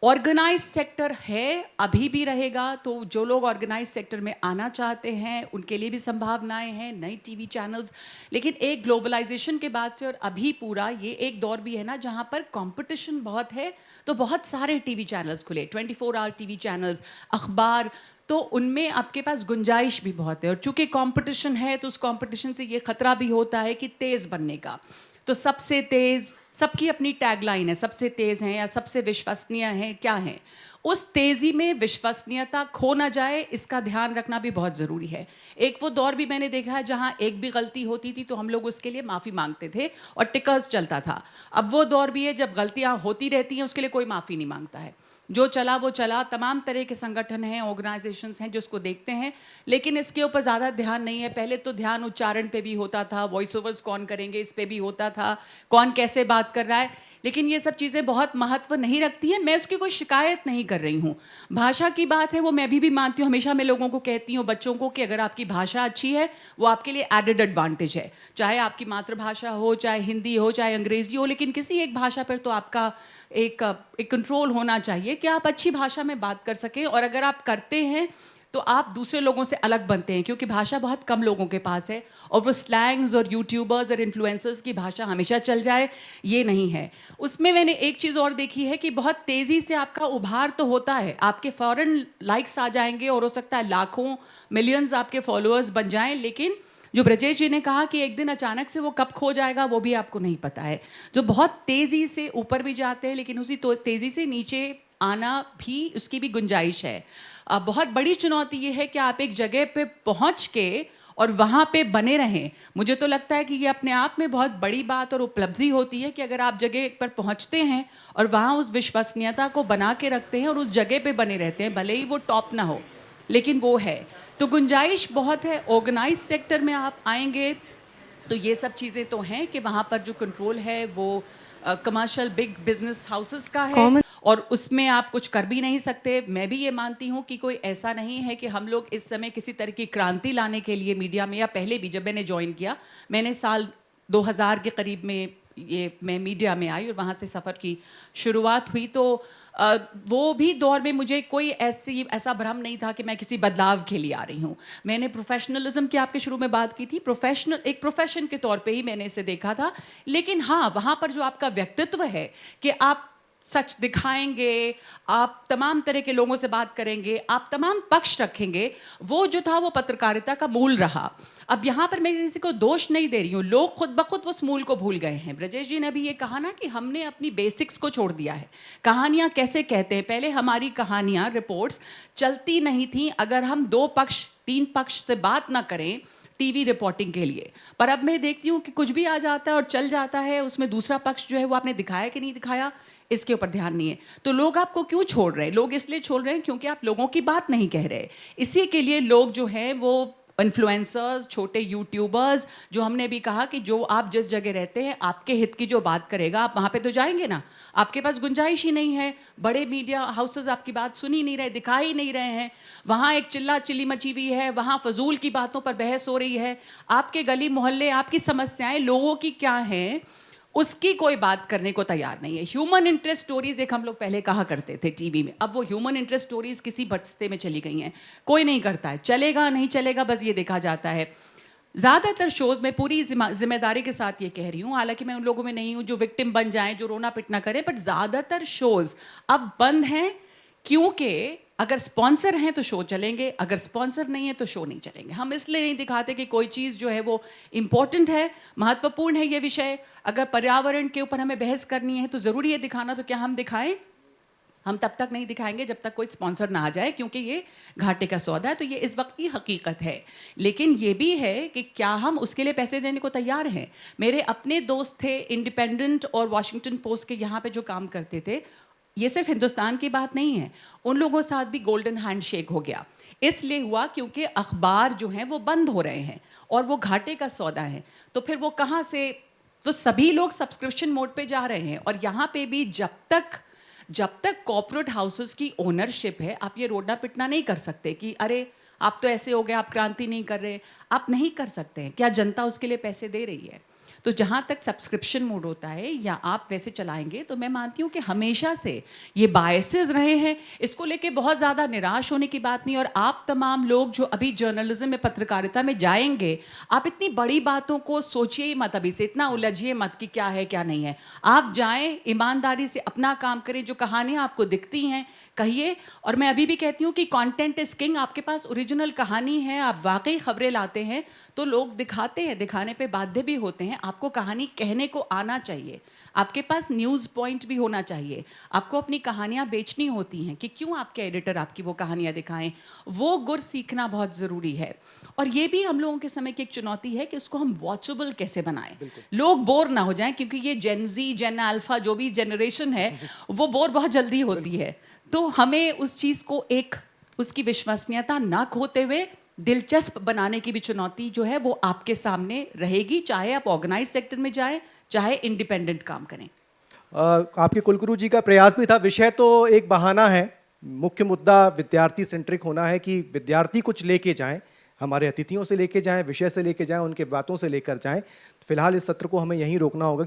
[SPEAKER 4] ऑर्गेनाइज सेक्टर है, अभी भी रहेगा। तो जो लोग ऑर्गेनाइज सेक्टर में आना चाहते हैं उनके लिए भी संभावनाएं हैं, नई टीवी चैनल्स। लेकिन एक ग्लोबलाइजेशन के बाद से और अभी पूरा ये एक दौर भी है ना जहाँ पर कंपटीशन बहुत है, तो बहुत सारे टीवी चैनल्स खुले, 24 आवर टीवी चैनल्स, अखबार, तो उनमें आपके पास गुंजाइश भी बहुत है। और चूंकि कंपटीशन है तो उस कंपटीशन से ये खतरा भी होता है कि तेज़ बनने का। तो सबसे तेज़, सबकी अपनी टैगलाइन है, सबसे तेज़ हैं या सबसे विश्वसनीय हैं, क्या हैं। उस तेज़ी में विश्वसनीयता खो ना जाए, इसका ध्यान रखना भी बहुत ज़रूरी है। एक वो दौर भी मैंने देखा है जहाँ एक भी गलती होती थी तो हम लोग उसके लिए माफ़ी मांगते थे और टिकर्स चलता था। अब वो दौर भी है जब गलतियाँ होती रहती हैं, उसके लिए कोई माफ़ी नहीं मांगता है। जो चला वो चला। तमाम तरह के संगठन हैं, ऑर्गेनाइजेशंस हैं जो उसको देखते हैं, लेकिन इसके ऊपर ज़्यादा ध्यान नहीं है। पहले तो ध्यान उच्चारण पे भी होता था, वॉइस ओवर्स कौन करेंगे इस पे भी होता था, कौन कैसे बात कर रहा है, लेकिन ये सब चीज़ें बहुत महत्व नहीं रखती हैं। मैं उसकी कोई शिकायत नहीं कर रही हूँ। भाषा की बात है वो मैं भी मानती हूँ। हमेशा मैं लोगों को कहती हूँ, बच्चों को, कि अगर आपकी भाषा अच्छी है वो आपके लिए एडेड एडवांटेज है। चाहे आपकी मातृभाषा हो, चाहे हिंदी हो, चाहे अंग्रेज़ी हो, लेकिन किसी एक भाषा पर तो आपका एक कंट्रोल होना चाहिए कि आप अच्छी भाषा में बात कर सकें। और अगर आप करते हैं तो आप दूसरे लोगों से अलग बनते हैं, क्योंकि भाषा बहुत कम लोगों के पास है। और वो स्लैंग्स और यूट्यूबर्स और इन्फ्लुएंसर्स की भाषा हमेशा चल जाए, ये नहीं है। उसमें मैंने एक चीज़ और देखी है कि बहुत तेज़ी से आपका उभार तो होता है, आपके फ़ौरन लाइक्स आ जाएंगे और हो सकता है लाखों मिलियंस आपके फॉलोअर्स बन जाएं, लेकिन जो ब्रजेश जी ने कहा कि एक दिन अचानक से वो कब खो जाएगा वो भी आपको नहीं पता है। जो बहुत तेज़ी से ऊपर भी जाते हैं, लेकिन उसी तेज़ी से नीचे आना भी, उसकी भी गुंजाइश है। बहुत बड़ी चुनौती ये है कि आप एक जगह पे पहुंच के और वहाँ पे बने रहें। मुझे तो लगता है कि ये अपने आप में बहुत बड़ी बात और उपलब्धि होती है कि अगर आप जगह पर पहुँचते हैं और वहाँ उस विश्वसनीयता को बना के रखते हैं और उस जगह पे बने रहते हैं, भले ही वो टॉप ना हो, लेकिन वो है। तो गुंजाइश बहुत है। ऑर्गेनाइज सेक्टर में आप आएंगे तो ये सब चीज़ें तो हैं कि वहाँ पर जो कंट्रोल है वो कमर्शियल बिग बिजनेस हाउसेस का है, और उसमें आप कुछ कर भी नहीं सकते। मैं भी ये मानती हूँ कि कोई ऐसा नहीं है कि हम लोग इस समय किसी तरह की क्रांति लाने के लिए मीडिया में, या पहले भी जब मैंने ज्वाइन किया, मैंने साल 2000 के करीब में मैं मीडिया में आई और वहाँ से सफ़र की शुरुआत हुई। तो वो भी दौर में मुझे कोई ऐसा भ्रम नहीं था कि मैं किसी बदलाव के लिए आ रही हूँ। मैंने प्रोफेशनलिज्म की आपके शुरू में बात की थी, एक प्रोफेशन के तौर पे ही मैंने इसे देखा था। लेकिन हाँ, वहाँ पर जो आपका व्यक्तित्व है कि आप सच दिखाएंगे, आप तमाम तरह के लोगों से बात करेंगे, आप तमाम पक्ष रखेंगे, वो जो था वो पत्रकारिता का मूल रहा। अब यहाँ पर मैं किसी को दोष नहीं दे रही हूँ, लोग खुद ब खुद उस मूल को भूल गए हैं। ब्रजेश जी ने भी ये कहा ना कि हमने अपनी बेसिक्स को छोड़ दिया है। कहानियाँ कैसे कहते हैं, पहले हमारी कहानियाँ, रिपोर्ट्स चलती नहीं थी अगर हम 2 पक्ष 3 पक्ष से बात ना करें, टीवी रिपोर्टिंग के लिए। पर अब मैं देखती हूँ कि कुछ भी आ जाता है और चल जाता है, उसमें दूसरा पक्ष जो है वो आपने दिखाया कि नहीं दिखाया, इसके ऊपर ध्यान नहीं है। तो लोग आपको क्यों छोड़ रहे हैं? लोग इसलिए छोड़ रहे हैं क्योंकि आप लोगों की बात नहीं कह रहे। इसी के लिए लोग जो हैं वो इन्फ्लुएंसर्स, छोटे यूट्यूबर्स, जो हमने भी कहा कि जो आप जिस जगह रहते हैं आपके हित की जो बात करेगा आप वहाँ पे तो जाएंगे ना। आपके पास गुंजाइश ही नहीं है, बड़े मीडिया हाउसेस आपकी बात सुन ही नहीं रहे, दिखा ही नहीं रहे हैं। वहाँ एक चिल्ला चिल्ली मची हुई है, वहाँ फजूल की बातों पर बहस हो रही है। आपके गली मोहल्ले, आपकी समस्याएं लोगों की क्या हैं उसकी कोई बात करने को तैयार नहीं है। ह्यूमन इंटरेस्ट स्टोरीज एक हम लोग पहले कहा करते थे टीवी में, अब वो ह्यूमन इंटरेस्ट स्टोरीज किसी बस्ते में चली गई हैं, कोई नहीं करता है। चलेगा नहीं चलेगा बस ये देखा जाता है। ज़्यादातर शोज़ में पूरी जिम्मेदारी के साथ ये कह रही हूँ, हालांकि मैं उन लोगों में नहीं हूँ जो विक्टिम बन जाएं, जो रोना पिटना करें, बट ज़्यादातर शोज़ अब बंद हैं क्योंकि अगर स्पॉन्सर हैं तो शो चलेंगे, अगर स्पॉन्सर नहीं है तो शो नहीं चलेंगे। हम इसलिए नहीं दिखाते कि कोई चीज़ जो है वो इम्पोर्टेंट है, महत्वपूर्ण है ये विषय। अगर पर्यावरण के ऊपर हमें बहस करनी है तो ज़रूरी है दिखाना, तो क्या हम दिखाएं? हम तब तक नहीं दिखाएंगे जब तक कोई स्पॉन्सर ना आ जाए, क्योंकि ये घाटे का सौदा है। तो ये इस वक्त की हकीकत है। लेकिन ये भी है कि क्या हम उसके लिए पैसे देने को तैयार हैं? मेरे अपने दोस्त थे इंडिपेंडेंट और वॉशिंगटन पोस्ट के यहाँ पे जो काम करते थे, ये सिर्फ हिंदुस्तान की बात नहीं है, उन लोगों के साथ भी गोल्डन हैंडशेक हो गया। इसलिए हुआ क्योंकि अखबार जो हैं वो बंद हो रहे हैं और वो घाटे का सौदा है। तो फिर वो कहाँ से? तो सभी लोग सब्सक्रिप्शन मोड पे जा रहे हैं। और यहाँ पे भी जब तक कॉर्पोरेट हाउसेस की ओनरशिप है, आप ये रोडना पिटना नहीं कर सकते कि अरे आप तो ऐसे हो गए, आप क्रांति नहीं कर रहे। आप नहीं कर सकते हैं। क्या जनता उसके लिए पैसे दे रही है? तो जहाँ तक सब्सक्रिप्शन मोड होता है या आप वैसे चलाएंगे, तो मैं मानती हूँ कि हमेशा से ये बायसेस रहे हैं। इसको लेके बहुत ज़्यादा निराश होने की बात नहीं। और आप तमाम लोग जो अभी जर्नलिज्म में, पत्रकारिता में जाएंगे, आप इतनी बड़ी बातों को सोचिए ही मत, अभी से इतना उलझिए मत कि क्या है क्या नहीं है। आप जाएं, ईमानदारी से अपना काम करें, जो कहानियाँ आपको दिखती हैं कहिए। और मैं अभी भी कहती हूँ कि कंटेंट इज किंग। आपके पास ओरिजिनल कहानी है, आप वाकई खबरें लाते हैं तो लोग दिखाते हैं, दिखाने पे बाध्य भी होते हैं। आपको कहानी कहने को आना चाहिए, आपके पास न्यूज़ पॉइंट भी होना चाहिए, आपको अपनी कहानियाँ बेचनी होती हैं कि क्यों आपके एडिटर आपकी वो कहानियाँ दिखाएं। वो गुर सीखना बहुत ज़रूरी है। और ये भी हम लोगों के समय की एक चुनौती है कि उसको हम वॉचेबल कैसे बनाएं, लोग बोर ना हो जाएं, क्योंकि ये जेन जी, जेन अल्फा जो भी जनरेशन है वो बोर बहुत जल्दी होती है। तो हमें उस चीज़ को एक उसकी विश्वसनीयता ना खोते हुए दिलचस्प बनाने की भी चुनौती जो है वो आपके सामने रहेगी, चाहे आप ऑर्गेनाइज सेक्टर में जाएं, चाहे इंडिपेंडेंट काम करें।
[SPEAKER 1] आपके कुलगुरु जी का प्रयास भी था। विषय तो एक बहाना है, मुख्य मुद्दा विद्यार्थी सेंट्रिक होना है कि विद्यार्थी कुछ लेके जाएं, हमारे अतिथियों से लेके जाएं, विषय से लेके जाएं, उनके बातों से लेकर जाएं। फिलहाल इस सत्र को हमें यहीं रोकना होगा।